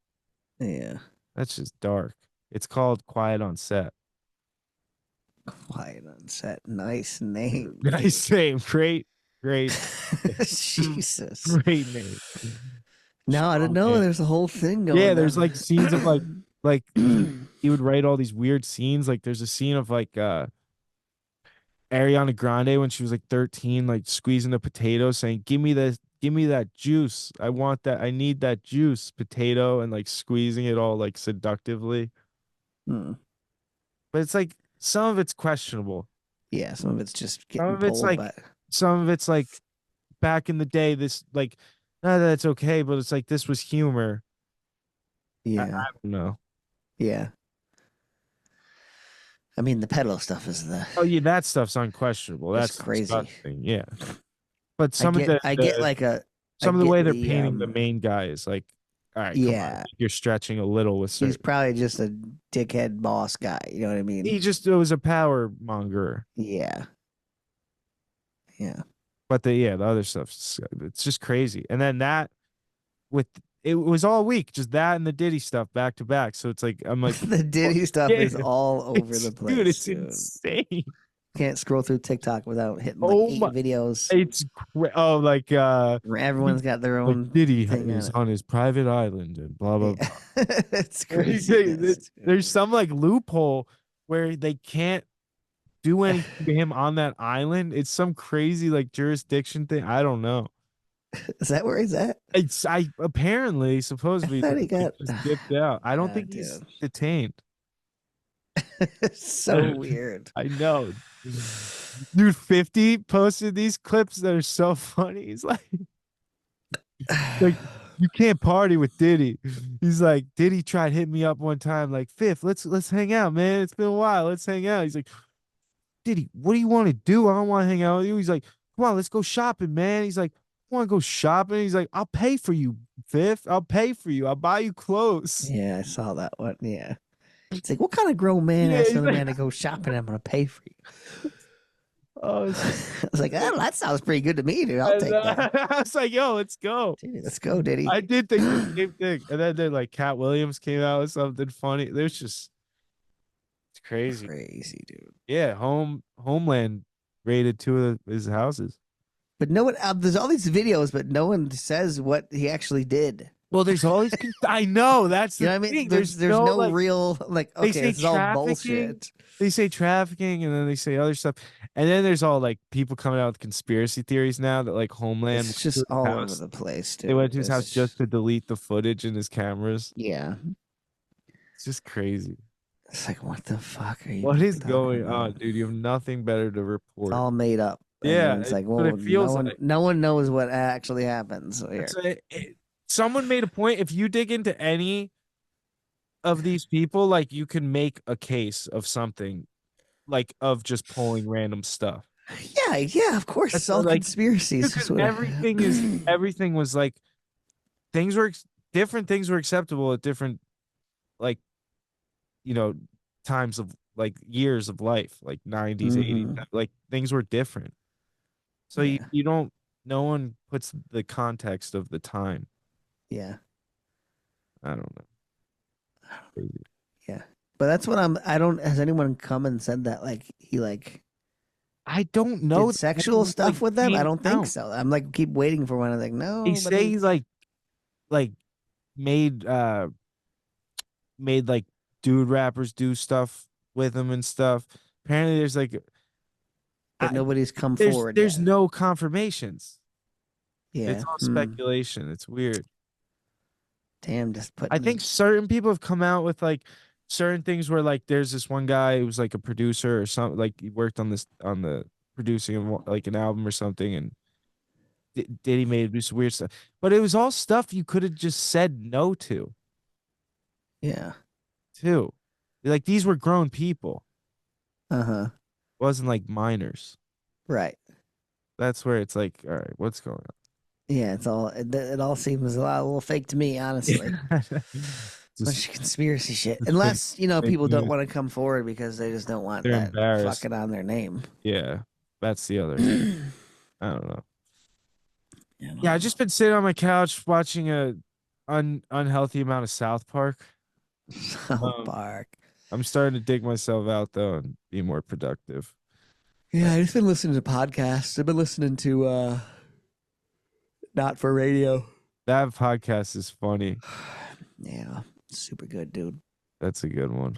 C: Yeah.
B: That's just dark. It's called Quiet on Set.
C: Quiet on Set. Nice name.
B: Nice name. Great.
C: Jesus.
B: Great name.
C: No, I didn't know
B: Okay.
C: there's a whole thing going on.
B: Yeah, there's like scenes of like he would write all these weird scenes. Like there's a scene of like Ariana Grande when she was like 13, like squeezing a potato, saying, give me that juice. I want that. I need that juice, potato, and like squeezing it all like seductively.
C: Hmm.
B: But it's like some of it's questionable.
C: Yeah, some of it's just
B: Some
C: getting
B: of it's
C: pulled,
B: like
C: but
B: some of it's like back in the day, this like that's okay, but it's like this was humor.
C: yeah,
B: I don't know.
C: yeah. I mean, the pedo stuff is the.
B: Oh yeah, that stuff's unquestionable.
C: It's
B: That's
C: crazy.
B: disgusting. Yeah. But
C: I
B: some
C: get,
B: of
C: I get like a.
B: some
C: I
B: of the
C: get
B: way they're painting the
C: um,
B: main guy is like, all right, come on,
C: Yeah,
B: you're stretching a little with certain.
C: he's probably just a dickhead boss guy. You know what I mean?
B: He just was a power monger.
C: Yeah, yeah.
B: But the other stuff, it's just crazy. And then that it was all week, just that and the Diddy stuff back to back. So it's like I'm like
C: The Diddy stuff
B: yeah,
C: is all over the place,
B: dude. It's
C: dude.
B: insane.
C: Can't scroll through TikTok without hitting like
B: Oh
C: 8
B: my-
C: videos.
B: It's like
C: Where everyone's got their own
B: like Diddy
C: thing
B: is
C: on
B: on his private island and blah blah.
C: it.
B: blah.
C: It's crazy.
B: There's some like loophole where they can't do anything to him on that island. It's some crazy like jurisdiction thing. I don't know.
C: Is that where he's at?
B: I apparently supposedly
C: thought he got-
B: just dipped out. I don't
C: Ah,
B: think he's
C: dude.
B: detained.
C: It's so weird.
B: I know. Dude, 50 posted these clips that are so funny. He's like you can't party with Diddy. He's like, Diddy tried hitting me up one time, like, Fifth, let's hang out, man. It's been a while. Let's hang out. He's like, Diddy, what do you want to do? I don't want to hang out with you. He's like, come on, let's go shopping, man. He's like, I want to go shopping. He's like, I'll pay for you, Fifth. I'll pay for you. I'll buy you clothes.
C: Yeah, I saw that one. Yeah. It's like, what kind of grown man
B: Yeah,
C: asks
B: he's
C: another
B: like-
C: man to go shopping? I'm gonna pay for you.
B: Oh,
C: I was like, oh, that sounds pretty good to me, dude. I'll take that.
B: I was like, yo, let's go.
C: Dude, let's go, Diddy.
B: I did think the same thing. And then like Cat Williams came out with something funny. There's just it's crazy.
C: Crazy, dude.
B: Yeah, Homeland raided 2 of his houses.
C: But no one, there's all these videos, but no one says what he actually did.
B: Well, there's all these. I know that's the
C: You know what I
B: thing.
C: mean? There's no
B: like,
C: real, like, okay,
B: say
C: this is all
B: trafficking.
C: bullshit.
B: They say trafficking, and then they say other stuff, and then there's all like people coming out with conspiracy theories now that like Homeland.
C: It's just all over the place, dude.
B: They went to his house
C: It's-
B: just to delete the footage in his cameras.
C: Yeah.
B: It's just crazy.
C: It's like, what the fuck are you
B: What is
C: talking
B: going
C: about?
B: on, dude? You have nothing better to report.
C: It's all made up. And
B: Yeah,
C: then it's like,
B: it's what
C: well,
B: it feels like.
C: no one knows what actually happens here.
B: Someone made a point. If you dig into any of these people, like you can make a case of something, like of just pulling random stuff.
C: Yeah, of course.
B: That's
C: It's all
B: like-
C: conspiracies.
B: Because
C: That's what-
B: everything was like things were different. Things were acceptable at different, like, times of like years of life, like 90s, 80s.
C: Mhm.
B: Like things were different. So
C: Yeah.
B: you don't. No one puts the context of the time.
C: Yeah.
B: I don't know. Crazy.
C: But that's what has anyone come and said that like he like
B: I don't know.
C: did sexual
B: Like,
C: stuff with them? I
B: came
C: don't think
B: out.
C: so. I'm like keep waiting for one. I'm like, no.
B: They
C: but
B: say he's like made like dude rappers do stuff with him and stuff. Apparently there's like
C: but nobody's come
B: there's
C: forward.
B: there's
C: yet.
B: no confirmations.
C: Yeah.
B: It's all
C: Hmm.
B: speculation. It's weird.
C: Damn, just put.
B: I think certain people have come out with like certain things where like there's this one guy who was like a producer or something, like he worked on the producing of like an album or something, and Diddy made him do some weird stuff. But it was all stuff you could have just said no to
C: Yeah.
B: too. Like these were grown people.
C: Uh-huh.
B: It wasn't like minors.
C: Right.
B: That's where it's like, all right, what's going
C: Yeah, it all seems a little fake to me, honestly.
B: on?
C: Bunch
B: Just-
C: of conspiracy shit. Unless,
B: fake
C: people don't
B: news.
C: want to come forward because they just don't want
B: They're
C: that
B: embarrassed.
C: fucking on their name.
B: yeah, that's the other. I don't know.
C: You know?
B: Yeah, I just been sitting on my couch watching a unhealthy amount of South Park.
C: South Park.
B: I'm starting to dig myself out though and be more productive.
C: Yeah, I just been listening to podcasts. I've been listening to Not for Radio.
B: That podcast is funny.
C: Yeah, super good, dude.
B: That's a good one.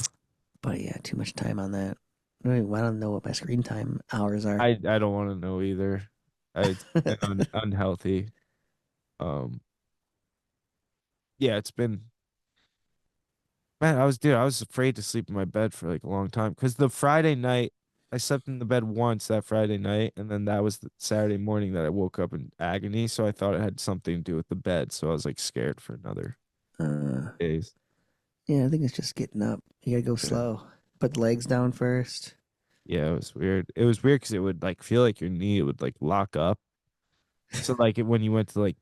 C: But yeah, too much time on that. I don't know what my screen time hours are.
B: I don't want to know either. It's been unhealthy. Yeah, it's been. Man, I was afraid to sleep in my bed for like a long time because the Friday night I slept in the bed once that Friday night, and then that was the Saturday morning that I woke up in agony. So I thought it had something to do with the bed. So I was like scared for another days.
C: Yeah, I think it's just getting up. You gotta go slow. Put the legs down first.
B: Yeah, it was weird. It was weird because it would like feel like your knee would like lock up. So like when you went to like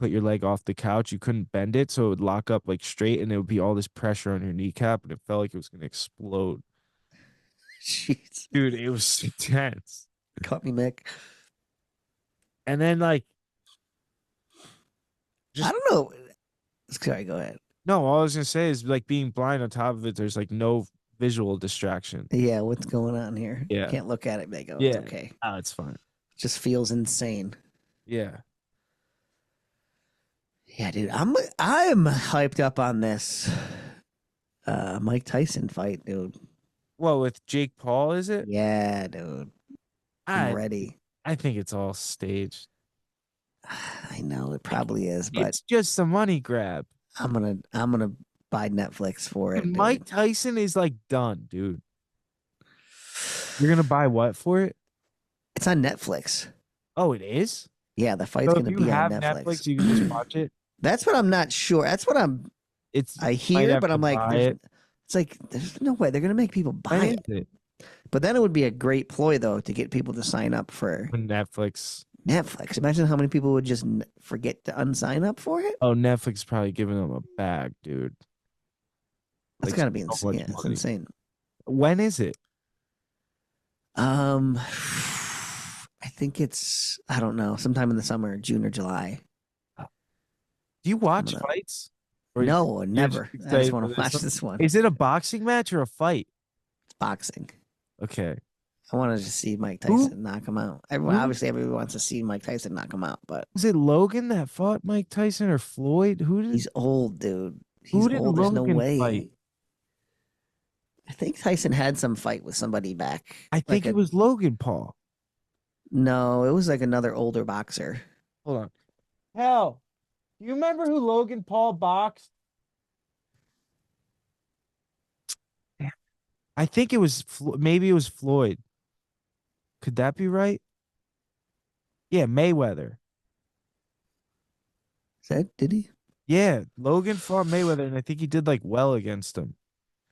B: put your leg off the couch, you couldn't bend it, so it would lock up like straight, and it would be all this pressure on your kneecap, and it felt like it was gonna explode.
C: Jeez.
B: Dude, it was intense.
C: Caught me, Mick.
B: And then like,
C: I don't know. Sorry, go ahead.
B: no, all I was gonna say is like being blind on top of it, there's like no visual distraction.
C: Yeah, what's going on here?
B: Yeah.
C: Can't look at it and go,
B: Yeah.
C: it's okay.
B: Oh, it's fine.
C: Just feels insane.
B: Yeah.
C: Yeah, dude. I'm hyped up on this Mike Tyson fight, dude.
B: Well, with Jake Paul, is it?
C: Yeah, dude. I'm ready.
B: I think it's all staged.
C: I know it probably is, but
B: It's just a money grab.
C: I'm gonna buy Netflix for it.
B: And
C: dude.
B: Mike Tyson is like done, dude. You're gonna buy what for it?
C: It's on Netflix.
B: Oh, it is?
C: Yeah, the fight's
B: So if
C: gonna
B: you
C: be
B: have
C: on Netflix.
B: Netflix, you can just watch it.
C: That's what I'm not sure. That's what
B: It's
C: I
B: might
C: hear,
B: have
C: but
B: to
C: I'm like,
B: buy it.
C: it's like there's no way they're gonna make people
B: When
C: buy
B: is
C: it.
B: it?
C: But then it would be a great ploy though to get people to sign up for
B: When Netflix.
C: Netflix. Imagine how many people would just forget to unsign up for it.
B: Oh, Netflix is probably giving them a bag, dude.
C: That's
B: Like
C: gotta be
B: so
C: insane.
B: much
C: Yeah, it's
B: money.
C: insane.
B: When is it?
C: I think it's I don't know, sometime in the summer, June or July.
B: Do you watch
C: Coming up.
B: fights? Or
C: No,
B: you're
C: never.
B: just
C: I just
B: excited for
C: want to watch
B: one?
C: this one.
B: Is it a boxing match or a fight?
C: It's boxing.
B: Okay.
C: I want to just see Mike
B: Who-
C: Tyson knock him out. Everyone,
B: who-
C: obviously, everyone wants to see Mike Tyson knock him out, but
B: Was it Logan that fought Mike Tyson or Floyd?
C: he's old, dude.
B: Who
C: He's
B: did
C: old. There's no
B: Logan
C: way.
B: fight?
C: I think Tyson had some fight with somebody back.
B: I think it was Logan Paul.
C: No, it was like another older boxer.
B: Hold on. Hell, do you remember who Logan Paul boxed? I think it was maybe it was Floyd. Could that be right? Yeah, Mayweather.
C: Did he?
B: Yeah, Logan fought Mayweather, and I think he did like well against him.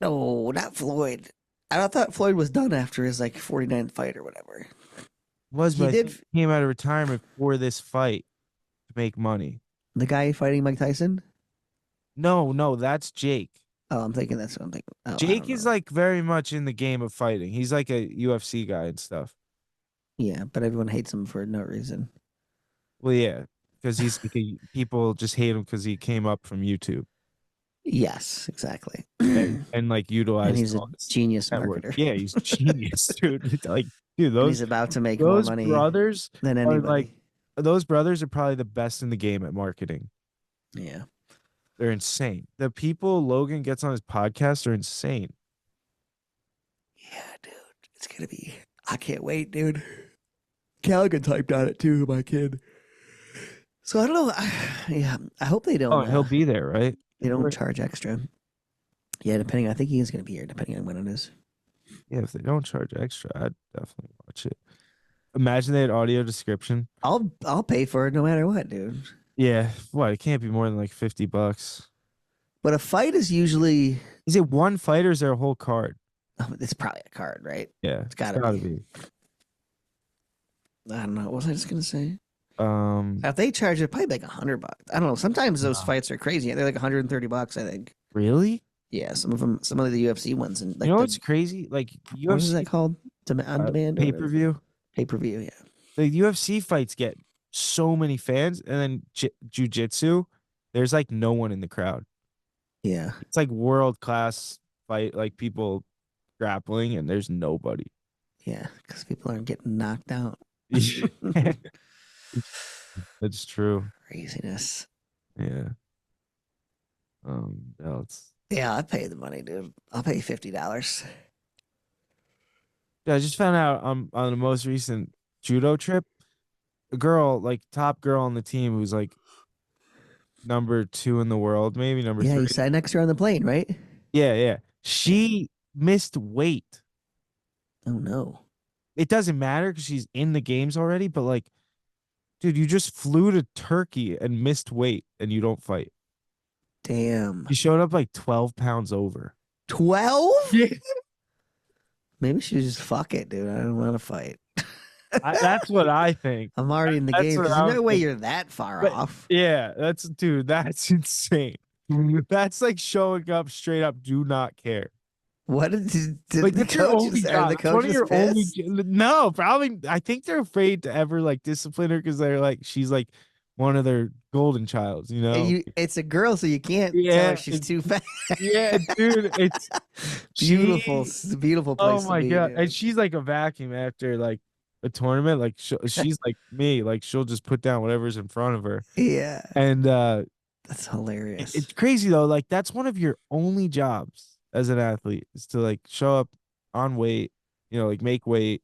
C: No, not Floyd. I thought Floyd was done after his like 49th fight or whatever.
B: Was
C: He
B: but I
C: did-
B: think he came out of retirement for this fight to make money.
C: The guy fighting Mike Tyson?
B: No, that's Jake.
C: Oh, I'm thinking that's what I'm thinking. Oh, I
B: Jake
C: don't
B: is
C: know.
B: like very much in the game of fighting. He's like a UFC guy and stuff.
C: Yeah, but everyone hates him for no reason.
B: Well, yeah, because he's like people just hate him because he came up from YouTube
C: Yes, exactly.
B: and like utilized
C: And he's a
B: all this
C: genius
B: network.
C: marketer.
B: Yeah, he's genius, dude. Like, dude,
C: And he's
B: those
C: about to make more
B: those
C: money
B: brothers
C: than
B: are
C: anybody.
B: like those brothers are probably the best in the game at marketing.
C: Yeah.
B: They're insane. The people Logan gets on his podcast are insane.
C: Yeah, dude. It's gonna be I can't wait, dude. Callaghan typed on it too, my kid. So I don't know. Yeah, I hope they don't.
B: Oh, he'll be there, right?
C: They don't charge extra. Yeah, depending. I think he is going to be here, depending on when it is.
B: Yeah, if they don't charge extra, I'd definitely watch it. Imagine they had audio description.
C: I'll pay for it no matter what, dude.
B: Yeah, what? It can't be more than like $50.
C: But a fight is usually
B: Is it one fight or is there a whole card?
C: it's probably a card, right?
B: Yeah,
C: It's gotta be. I don't know. What was I just gonna say? If they charge it, probably like $100. I don't know. Sometimes those fights are crazy. They're like $130, I think.
B: Really?
C: Yeah, some of them, some of the UFC ones, and like
B: You know
C: the,
B: what's crazy? Like
C: what is
B: UFC
C: that called? On demand,
B: pay per view.
C: Pay per view, yeah.
B: The UFC fights get so many fans, and then jujitsu, there's like no one in the crowd.
C: Yeah.
B: It's like world class fight, like people grappling, and there's nobody.
C: Yeah, because people aren't getting knocked out.
B: That's true.
C: Craziness.
B: Yeah. Else.
C: Yeah, I pay the money, dude. I'll pay $50.
B: Yeah, I just found out on the most recent judo trip, a girl, like top girl on the team, who's like number 2 in the world, maybe number
C: Yeah,
B: 3.
C: you sat next to her on the plane, right?
B: Yeah. She missed weight.
C: Oh no.
B: It doesn't matter because she's in the games already, but like, dude, you just flew to Turkey and missed weight and you don't fight.
C: Damn.
B: You showed up like 12 pounds over.
C: 12?
B: Yeah.
C: Maybe she just fuck it, dude. I don't want to fight.
B: That's what I think.
C: I'm already in the
B: That's
C: game.
B: what
C: There's
B: I
C: no
B: was
C: way
B: thinking.
C: you're that far
B: But-
C: off.
B: Yeah, that's insane. That's like showing up straight up, do not care.
C: What did
B: Like
C: the
B: that's your only
C: coaches? Are
B: job.
C: the
B: It's one of
C: coaches
B: your only
C: pissed?
B: no, probably. I think they're afraid to ever like discipline her because they're like she's like one of their golden childs, you know?
C: And it's a girl, so you can't tell
B: Yeah,
C: her she's too fat.
B: Yeah, dude, it's
C: Beautiful,
B: she-
C: it's a beautiful place.
B: Oh my
C: to be,
B: god!
C: dude.
B: And she's like a vacuum after like a tournament. Like she's like me. Like she'll just put down whatever's in front of her.
C: Yeah,
B: And
C: that's hilarious.
B: it's crazy though. Like that's one of your only jobs as an athlete is to like show up on weight. You know, like make weight,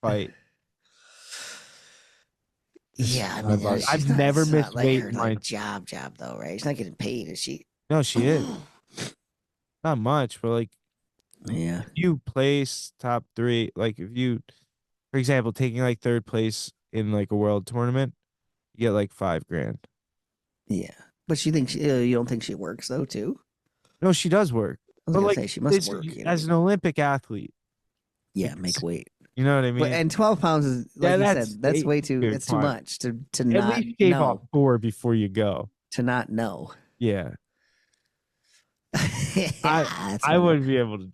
B: fight.
C: Yeah, I
B: my
C: mean,
B: body.
C: she's
B: I've
C: not-
B: never
C: it's not
B: missed
C: like
B: weight
C: her,
B: in
C: like,
B: my-
C: job though, right? She's not getting paid, is she?
B: No, she is not much, but like
C: Yeah,
B: if you place top 3, like if you, for example, taking like 3rd place in like a world tournament, you get like $5,000.
C: yeah. But she thinks you don't think she works though too.
B: No, she does work.
C: I was
B: But
C: gonna
B: like,
C: say she must work.
B: as an Olympic athlete,
C: yeah, make weight.
B: you know what I mean?
C: But and 12 pounds is like you said, that's way too.
B: dude,
C: It's too much to
B: at
C: not
B: least shave
C: know.
B: off 4 before you go.
C: To not know.
B: Yeah.
C: Yeah,
B: I wouldn't be able to.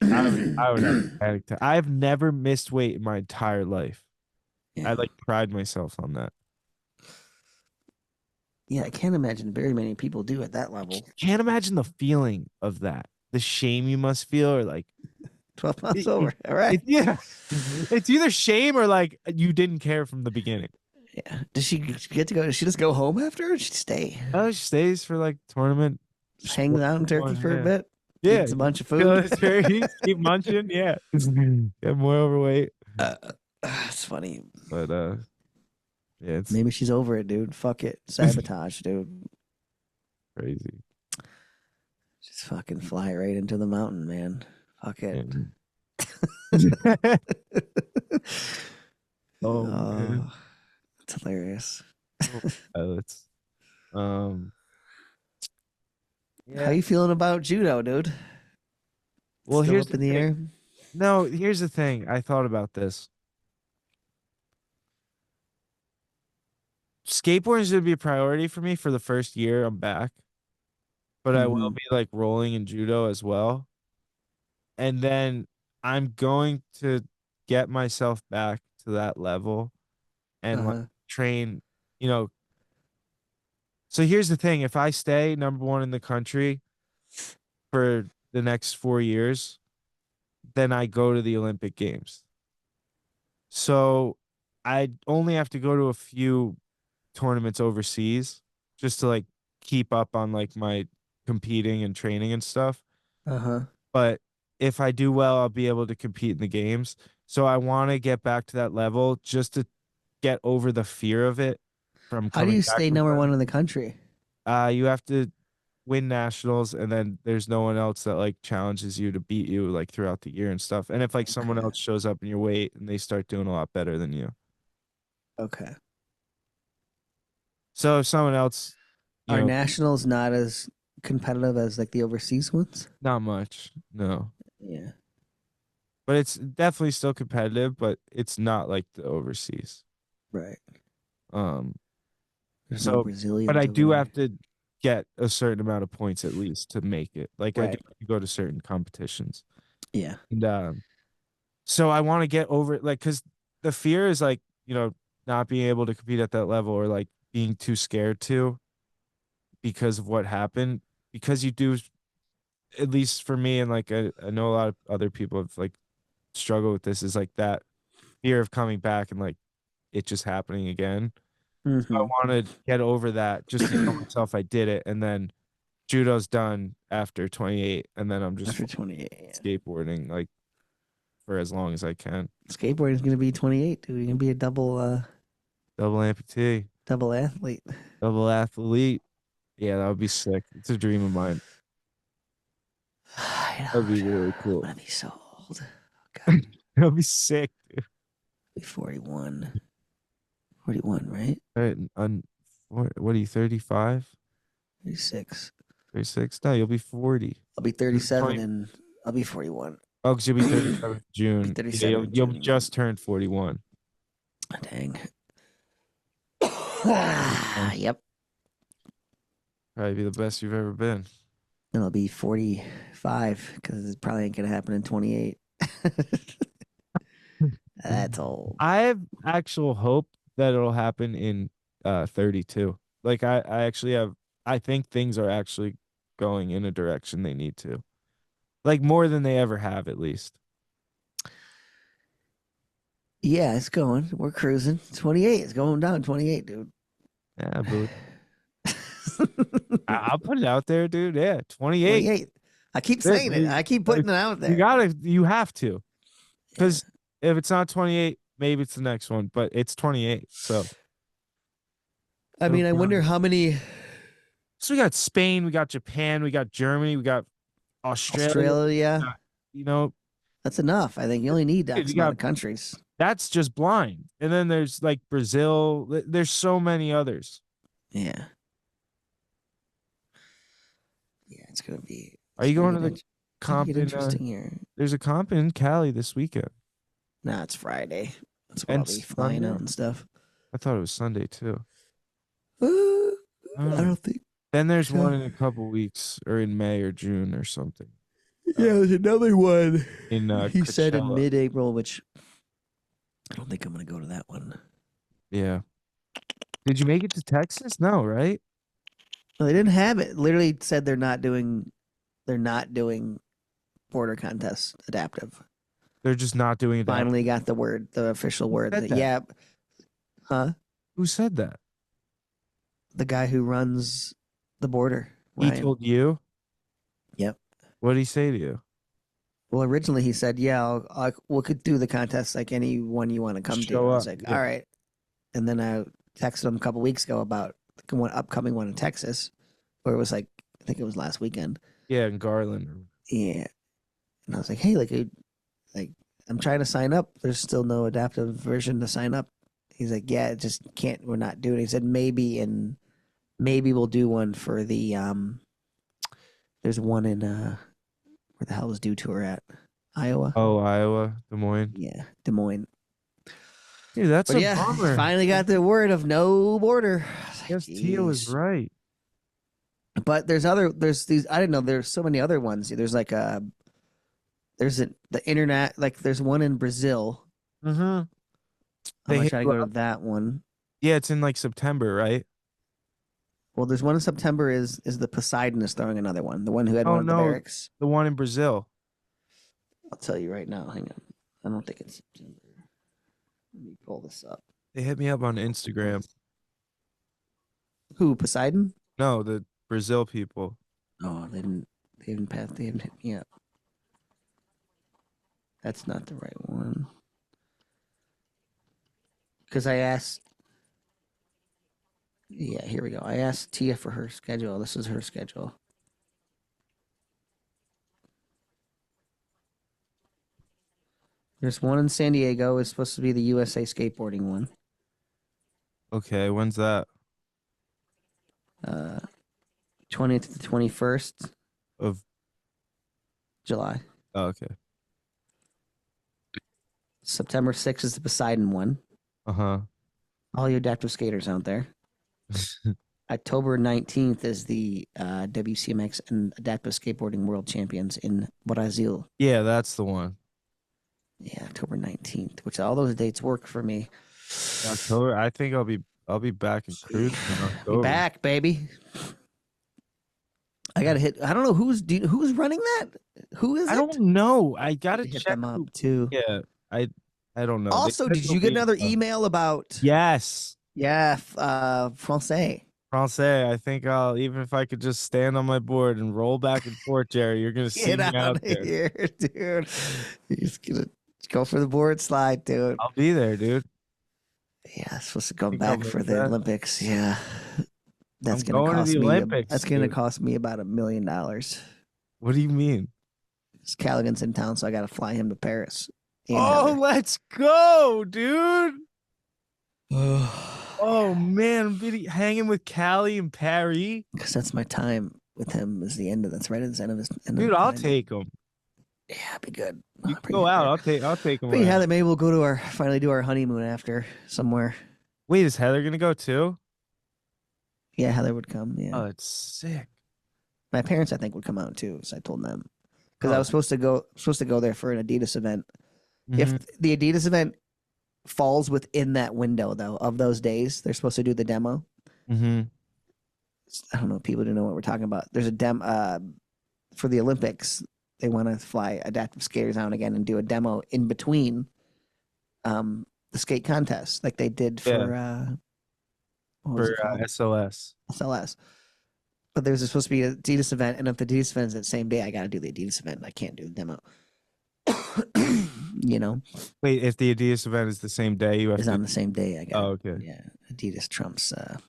B: I would have a panic attack. I've never missed weight in my entire life.
C: Yeah.
B: I like pride myself on that.
C: Yeah, I can't imagine very many people do at that level.
B: Can't imagine the feeling of that. The shame you must feel, or like
C: 12 months over. All right.
B: Yeah. It's either shame or like you didn't care from the beginning.
C: Yeah. Does she get to go? Does she just go home after, or does she stay?
B: Oh, she stays for like tournament.
C: Just hangs out in Turkey for a bit.
B: Yeah.
C: Eats a bunch of food.
B: Keep munching. Yeah. Get more overweight.
C: It's funny.
B: But yeah, it's
C: Maybe she's over it, dude. Fuck it. Sabotage, dude.
B: crazy.
C: Just fucking fly right into the mountain, man. Fuck it.
B: Oh, man.
C: It's hilarious.
B: Pilots. Yeah.
C: How you feeling about judo, dude?
B: Well,
C: Still
B: here's
C: up in the air.
B: No, here's the thing. I thought about this. Skateboarding is going to be a priority for me for the first year I'm back. But I will be like rolling in judo as well. And then I'm going to get myself back to that level and like train, you know. So here's the thing. If I stay #1 in the country for the next 4 years, then I go to the Olympic Games. So I only have to go to a few tournaments overseas just to like keep up on like my competing and training and stuff. But if I do well, I'll be able to compete in the games. So I want to get back to that level just to get over the fear of it from
C: How do you stay #1 in the country?
B: You have to win nationals, and then there's no one else that like challenges you to beat you like throughout the year and stuff. And if like someone else shows up in your weight and they start doing a lot better than you.
C: Okay.
B: So if someone else
C: Are nationals not as competitive as like the overseas ones?
B: Not much, no.
C: Yeah.
B: But it's definitely still competitive, but it's not like the overseas.
C: Right. There's
B: So,
C: no Brazilians
B: but I
C: over
B: do
C: there.
B: have to get a certain amount of points at least to make it. Like I
C: Right.
B: do have to go to certain competitions.
C: Yeah.
B: And so I want to get over it, like, because the fear is like, not being able to compete at that level or like being too scared to because of what happened. Because you do, at least for me, and like I know a lot of other people have like struggled with this, is like that fear of coming back and like it just happening again. So I want to get over that just to tell myself I did it, and then judo's done after 28, and then I'm just
C: After 28.
B: skateboarding like for as long as I can.
C: Skateboarding is gonna be 28, dude. You're gonna be a double
B: Amputee,
C: double athlete.
B: double athlete. Yeah, that would be sick. It's a dream of mine.
C: I
B: That'd be really cool.
C: I'm gonna be so old. God,
B: That'd be sick, dude.
C: be 41. 41, right?
B: What are you, 35?
C: 36.
B: 36? No, you'll be 40.
C: I'll be 37 and I'll be 41.
B: Oh, because you'll be 37 in June.
C: 37
B: Yeah,
C: in
B: you'll
C: June.
B: just turn 41.
C: Dang. Yep.
B: Probably be the best you've ever been.
C: And I'll be 45 because it probably ain't gonna happen in 28. That's old.
B: I have actual hope that it'll happen in 32. Like I actually have, I think things are actually going in a direction they need to. Like more than they ever have, at least.
C: Yeah, it's going. We're cruising. 28. It's going down 28, dude.
B: Yeah, but I'll put it out there, dude. Yeah, 28.
C: 28. I keep saying it. I keep putting it out there.
B: You have to. Because if it's not 28, maybe it's the next one, but it's 28. So
C: I mean, I wonder how many.
B: So we got Spain, we got Japan, we got Germany, we got Australia.
C: That's enough. I think you only need that
B: Dude,
C: amount of countries.
B: That's just blind. And then there's like Brazil. There's so many others.
C: Yeah. it's gonna be.
B: Are you going to the comp?
C: Get interesting here.
B: There's a comp in Cali this weekend.
C: Nah, it's Friday. That's when
B: And
C: I'll be flying
B: Sunday?
C: out and stuff.
B: I thought it was Sunday too.
C: I
B: Oh.
C: don't think.
B: Then there's one in a couple weeks, or in May or June or something.
C: Yeah, there's another one.
B: In
C: He said in
B: Coachella.
C: mid-April, which I don't think I'm gonna go to that one.
B: Yeah. Did you make it to Texas? No, right?
C: No, they didn't have it. Literally said they're not doing border contests adaptive.
B: They're just not doing it.
C: Finally got the official word.
B: said that?
C: Yeah. Huh?
B: Who said that?
C: The guy who runs the border.
B: He
C: Ryan.
B: told you?
C: Yep.
B: What did he say to you?
C: Well, originally he said, "Yeah, we could do the contest like anyone you want to come to."
B: Show
C: I was
B: up,
C: like,
B: yeah.
C: "All right." And then I texted him a couple weeks ago about the upcoming one in Texas, where it was like, I think it was last weekend.
B: Yeah, in Garland.
C: Yeah. And I was like, "Hey, like I'm trying to sign up. There's still no adaptive version to sign up." He's like, "Yeah, it just can't. We're not doing it." He said, maybe we'll do one for the There's one in where the hell is Dew Tour at? Iowa.
B: Oh, Iowa, Des Moines.
C: Yeah, Des Moines.
B: Dude, that's
C: But
B: a
C: yeah,
B: bummer.
C: finally got the word of no border.
B: Yes, Tia was
C: Jeez.
B: right.
C: But there's these. I didn't know there's so many other ones. There's like the internet. Like there's one in Brazil.
B: Mm-hmm.
C: I'm gonna try to go to that one.
B: Yeah, it's in like September, right?
C: Well, there's one in September. Is the Poseidon is throwing another one? The one who had
B: Oh,
C: one of the
B: no.
C: barracks.
B: The one in Brazil.
C: I'll tell you right now. Hang on. I don't think it's September. Let me pull this up.
B: They hit me up on Instagram.
C: Who, Poseidon?
B: No, the Brazil people.
C: Oh, they haven't hit me up. That's not the right one. Because I asked. Yeah, here we go. I asked Tia for her schedule. This is her schedule. There's one in San Diego. It's supposed to be the USA skateboarding one.
B: Okay, when's that?
C: 20th to the 21st
B: Of
C: July.
B: oh, okay.
C: September 6th is the Poseidon one.
B: Uh-huh.
C: All you adaptive skaters out there. October 19th is the WCMX and Adaptive Skateboarding World Champions in Brazil.
B: Yeah, that's the one.
C: Yeah, October 19th, which all those dates work for me.
B: October. I think I'll be back in cruise in October.
C: Be back, baby. I gotta hit. I don't know who's running that. Who is it?
B: I don't know. I gotta
C: Hit
B: check
C: them up too.
B: Yeah, I don't know.
C: Also, did you get another email about?
B: Yes.
C: Yeah, Francais.
B: Francais, I think I'll, even if I could just stand on my board and roll back and forth, Jerry, you're gonna see
C: Get
B: me
C: out
B: out
C: of
B: there.
C: here, dude. You're just gonna go for the board slide, dude.
B: I'll be there, dude.
C: Yeah, I'm supposed to come
B: Think I'll
C: back for
B: make
C: the
B: that?
C: Olympics. Yeah, that's
B: I'm
C: gonna
B: going to
C: cost
B: the
C: me.
B: Olympics,
C: That's gonna
B: dude.
C: cost me about $1 million.
B: What do you mean?
C: Callaghan's in town, so I gotta fly him to Paris. And
B: Oh,
C: Heather.
B: let's go, dude. Oh man, hanging with Callie and Paris.
C: Because that's my time with him. Is the end of that's right at the end of his. End of
B: Dude,
C: the
B: I'll
C: time.
B: take him.
C: Yeah, it'd be good.
B: You
C: I'll
B: can go out. I'll take him.
C: But yeah, maybe we'll go to finally do our honeymoon after somewhere.
B: Wait, is Heather gonna go too?
C: Yeah, Heather would come. Yeah,
B: Oh, it's sick.
C: my parents I think would come out too. So I told them because I
B: Oh.
C: was supposed to go there for an Adidas event.
B: Mhm.
C: If the Adidas event falls within that window though of those days, they're supposed to do the demo.
B: Mhm.
C: I don't know. People don't know what we're talking about. There's a demo for the Olympics. They want to fly adaptive skaters out again and do a demo in between the skate contest, like they did for what was it called?
B: SLS.
C: SLS. But there's supposed to be an Adidas event, and if the Adidas event is that same day, I got to do the Adidas event. I can't do the demo. You know,
B: Wait, if the Adidas event is the same day, you have
C: it's
B: to.
C: on the same day. I got.
B: Oh, okay.
C: Yeah, Adidas trumps that.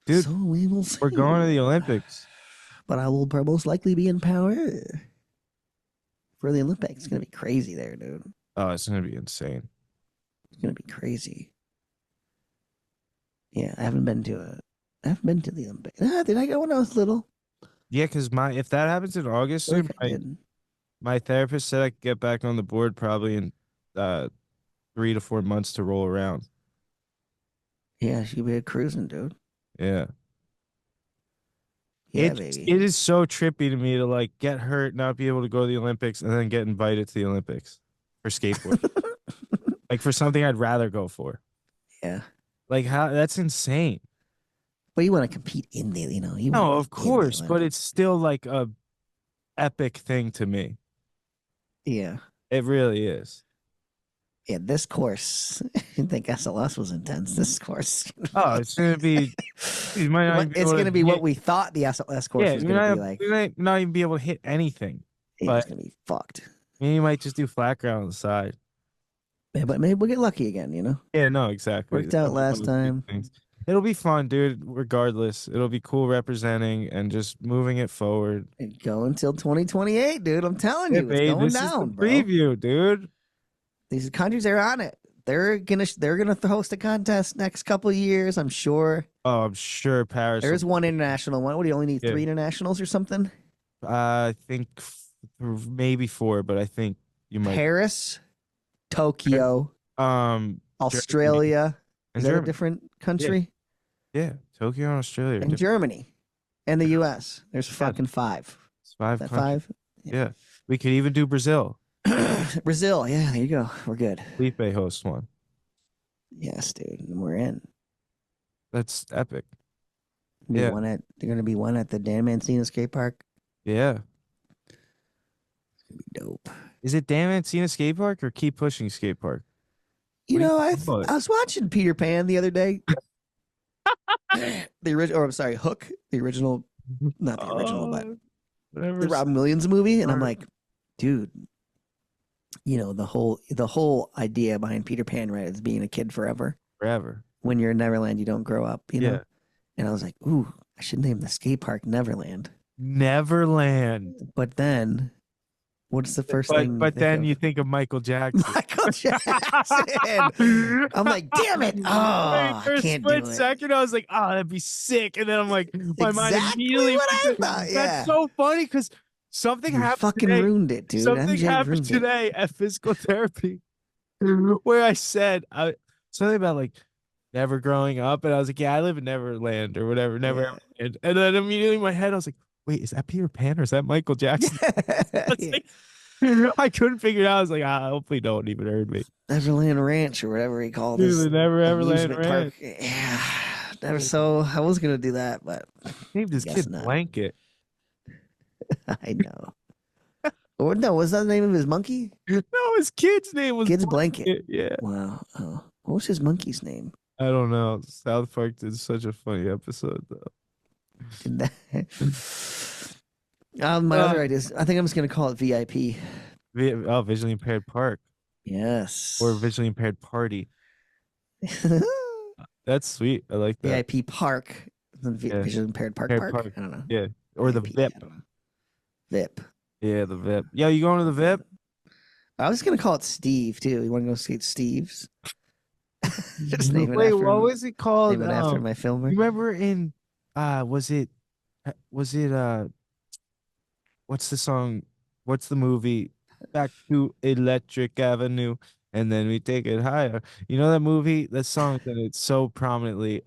B: Dude,
C: so we will see.
B: We're going to the Olympics.
C: But I will most likely be in power for the Olympics. It's gonna be crazy there, dude.
B: Oh, it's gonna be insane.
C: It's gonna be crazy. Yeah, I haven't been to I haven't been to the Olympics. Did I go when I was little?
B: Yeah, because if that happens in August,
C: I feel
B: dude,
C: like I did.
B: my therapist said I could get back on the board probably in 3 to 4 months to roll around.
C: Yeah, she'd be cruising, dude.
B: Yeah.
C: Yeah,
B: It
C: baby.
B: is so trippy to me to like get hurt, not be able to go to the Olympics, and then get invited to the Olympics for skateboarding. Like for something I'd rather go for.
C: Yeah.
B: Like how that's insane.
C: But you want to compete in the, you
B: No,
C: wanna
B: of
C: be in the
B: course, but
C: Olympics.
B: it's still like a epic thing to me.
C: Yeah.
B: It really is.
C: Yeah, this course, I think SLS was intense. This course.
B: Oh, it's gonna be. You might not even be
C: It's
B: able
C: going to be what
B: hit-
C: we thought the SLS course
B: Yeah,
C: was going to be like.
B: you might not even be able to hit anything.
C: It's
B: But
C: going to be fucked.
B: you might just do flat ground on the side.
C: Yeah, but maybe we'll get lucky again, you know?
B: Yeah, no, exactly.
C: Worked out last time.
B: It'll be fun, dude. Regardless, it'll be cool representing and just moving it forward.
C: Go until 2028, dude. I'm telling you, it's
B: babe,
C: going
B: this is
C: down,
B: the
C: bro.
B: preview, dude.
C: These countries are on it. They're gonna host a contest next couple of years, I'm sure.
B: Oh, I'm sure Paris.
C: There's one international one. What do you only need? 3 internationals or something?
B: I think maybe 4, but I think you might.
C: Paris, Tokyo, Australia.
B: And
C: Is that a
B: Germany.
C: different country?
B: Yeah, Tokyo and Australia.
C: And Germany, and the U.S. There's fucking 5.
B: It's 5
C: Is that
B: countries.
C: 5?
B: Yeah, we could even do Brazil.
C: Brazil. Yeah, there you go. We're good.
B: Felipe hosts one.
C: Yes, dude. And we're in.
B: That's epic.
C: They're
B: Yeah.
C: going to be one at the Dan Mancina skate park.
B: Yeah.
C: Dope.
B: Is it Dan Mancina skate park or Keep Pushing skate park?
C: You
B: What do
C: know,
B: you
C: I
B: think about it?
C: was watching Peter Pan the other day. The original, or I'm sorry, Hook, the original, not the original, but
B: whatever.
C: the Robin Williams movie, and I'm like, dude, you know, the whole idea behind Peter Pan, right, is being a kid forever.
B: Forever.
C: When you're in Neverland, you don't grow up, you know.
B: Yeah.
C: And I was like, ooh, I should name the skate park Neverland.
B: Neverland.
C: But then, what's the first thing?
B: But then you think of Michael Jackson.
C: Michael Jackson. I'm like, damn it! Oh, I
B: For a
C: can't do
B: split
C: it.
B: second, I was like, "Oh, that'd be sick," and then I'm like, my mind
C: Exactly
B: immediately.
C: what I thought, yeah.
B: That's so funny because something
C: You
B: happened
C: fucking
B: today.
C: ruined it, dude.
B: Something
C: MJ
B: happened
C: ruined it.
B: today at physical therapy where I said something about like never growing up, and I was like, "Yeah, I live in Neverland or whatever, Neverland." And then immediately in my head, I was like, "Wait, is that Peter Pan or is that Michael Jackson?"
C: Yeah.
B: I couldn't figure it out. I was like, hopefully no one even heard me.
C: Neverland Ranch or whatever he called
B: Dude,
C: his
B: the Never Everland
C: amusement
B: Ranch.
C: park. Yeah, never. So I was gonna do that, but
B: Named his
C: Guess
B: kid
C: not.
B: Blanket.
C: I know. Or no, was that the name of his monkey?
B: No, his kid's name was
C: Kid's Blanket.
B: Yeah.
C: Wow. Oh, what was his monkey's name?
B: I don't know. South Park did such a funny episode though.
C: Did that... my other ideas. I think I'm just gonna call it VIP.
B: Visually impaired park
C: Yes.
B: or visually impaired party. That's sweet. I like that.
C: VIP Park.
B: Yeah.
C: Vision Impaired Park.
B: Impaired
C: Park.
B: Park.
C: I don't know.
B: Yeah. Or the
C: VIP,
B: VIP.
C: I don't know. VIP.
B: Yeah, the VIP. Yeah, you going to the VIP?
C: I was gonna call it Steve too. You want to go skate Steve's? Just name it
B: Wait,
C: after
B: what
C: him.
B: was it called?
C: Name it after my filmer.
B: Remember in was it what's the song? What's the movie? Back to Electric Avenue, and then we take it higher. You know that movie? That song that it's so prominently.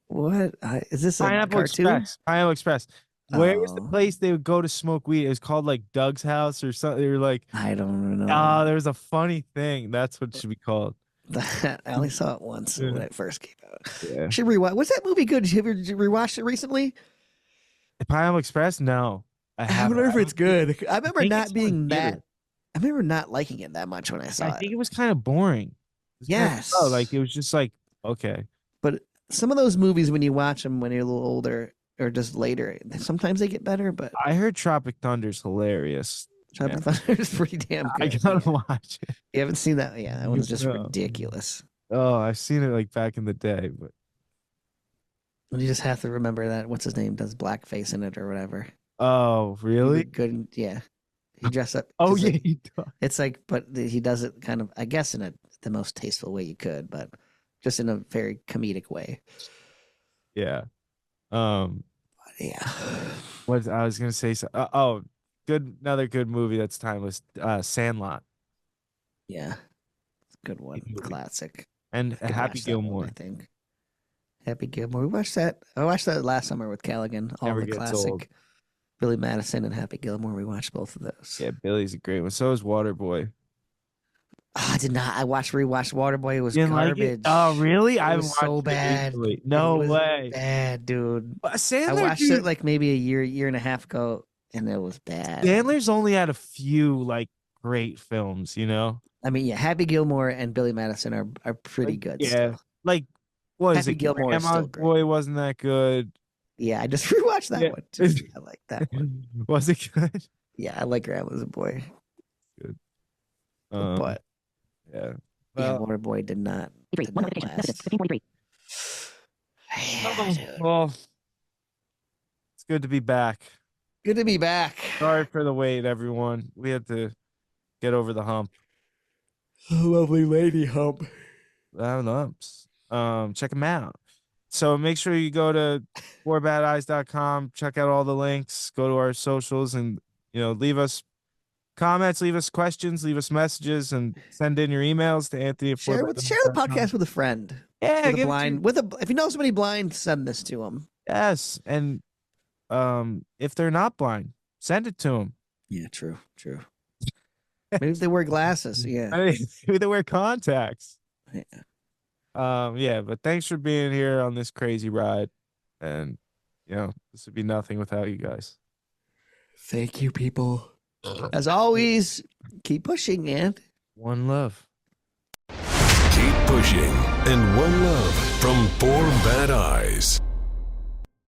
C: What is this? A
B: Pineapple
C: cartoon?
B: Express. Pineapple Express. Where's the
C: Oh.
B: place they would go to smoke weed? It was called like Doug's House or something. They were like,
C: I don't know.
B: oh, there was a funny thing. That's what it should be called.
C: I only saw it once
B: Yeah.
C: when it first came out.
B: Yeah.
C: Should rewatch. What's that movie good? Did you ever rewatch it recently?
B: Pineapple Express? No, I
C: I
B: haven't.
C: wonder if it's good. I remember
B: think
C: not
B: it's
C: being
B: on theater.
C: that. I remember not liking it that much when I saw
B: I
C: it.
B: think it was kind of boring. It was kinda
C: Yes.
B: slow, like it was just like okay.
C: But some of those movies, when you watch them when you're a little older or just later, sometimes they get better. But
B: I heard Tropic Thunder's hilarious.
C: Tropic Thunder is pretty damn
B: I
C: good.
B: gotta watch it.
C: You haven't seen that? Yeah, that one's just
B: No.
C: ridiculous.
B: Oh, I've seen it like back in the day, but
C: And you just have to remember that what's his name does blackface in it or whatever.
B: oh really?
C: Good. Yeah. He dressed up.
B: Oh
C: just
B: yeah,
C: like-
B: he does.
C: it's like, but he does it kind of, I guess, in the most tasteful way you could, but just in a very comedic way.
B: Yeah.
C: Yeah.
B: What I was gonna say. Another good movie that's timeless. Sandlot.
C: Yeah. It's a good one.
B: Movie.
C: Classic.
B: And
C: Could
B: Happy
C: watch that one,
B: Gilmore.
C: I think. Happy Gilmore. We watched that. I watched that last summer with Callaghan. All
B: Never
C: the
B: gets
C: classic
B: old.
C: Billy Madison and Happy Gilmore. We watched both of those.
B: Yeah, Billy's a great one. So is Waterboy.
C: I did not. I rewatched Waterboy. It was
B: Didn't like
C: garbage.
B: it? Oh, really?
C: It
B: I
C: was so bad.
B: No
C: It was
B: way.
C: bad, dude.
B: Sandler,
C: I watched it like maybe a year and a half ago, and it was bad.
B: Sandler's only had a few like great films, you know.
C: I mean, yeah, Happy Gilmore and Billy Madison are pretty good.
B: Yeah,
C: Still.
B: like what is
C: Happy
B: it?
C: Gilmore is
B: Grandma's
C: still great.
B: Boy wasn't that good.
C: Yeah, I just rewatched that
B: Yeah.
C: one too. I like that one.
B: Was it good?
C: Yeah, I like Grandma's Boy.
B: Good.
C: But
B: yeah.
C: yeah,
B: Well,
C: Waterboy did not last. Yeah, dude.
B: well, it's good to be back.
C: Good to be back.
B: Sorry for the wait, everyone. We had to get over the hump.
C: Lovely lady hump.
B: Lumps. Check them out. So make sure you go to forbadeyes.com, check out all the links, go to our socials, and leave us comments, leave us questions, leave us messages, and send in your emails to Anthony at
C: Share the podcast with a friend.
B: Yeah,
C: with a blind. If you know somebody blind, send this to them.
B: Yes, and if they're not blind, send it to them.
C: Yeah, true. Maybe if they wear glasses. Yeah.
B: I mean, maybe they wear contacts.
C: Yeah.
B: But thanks for being here on this crazy ride. And, this would be nothing without you guys.
C: Thank you, people. As always, keep pushing, and
B: one love.
A: Keep pushing, and one love from Four Bad Eyes.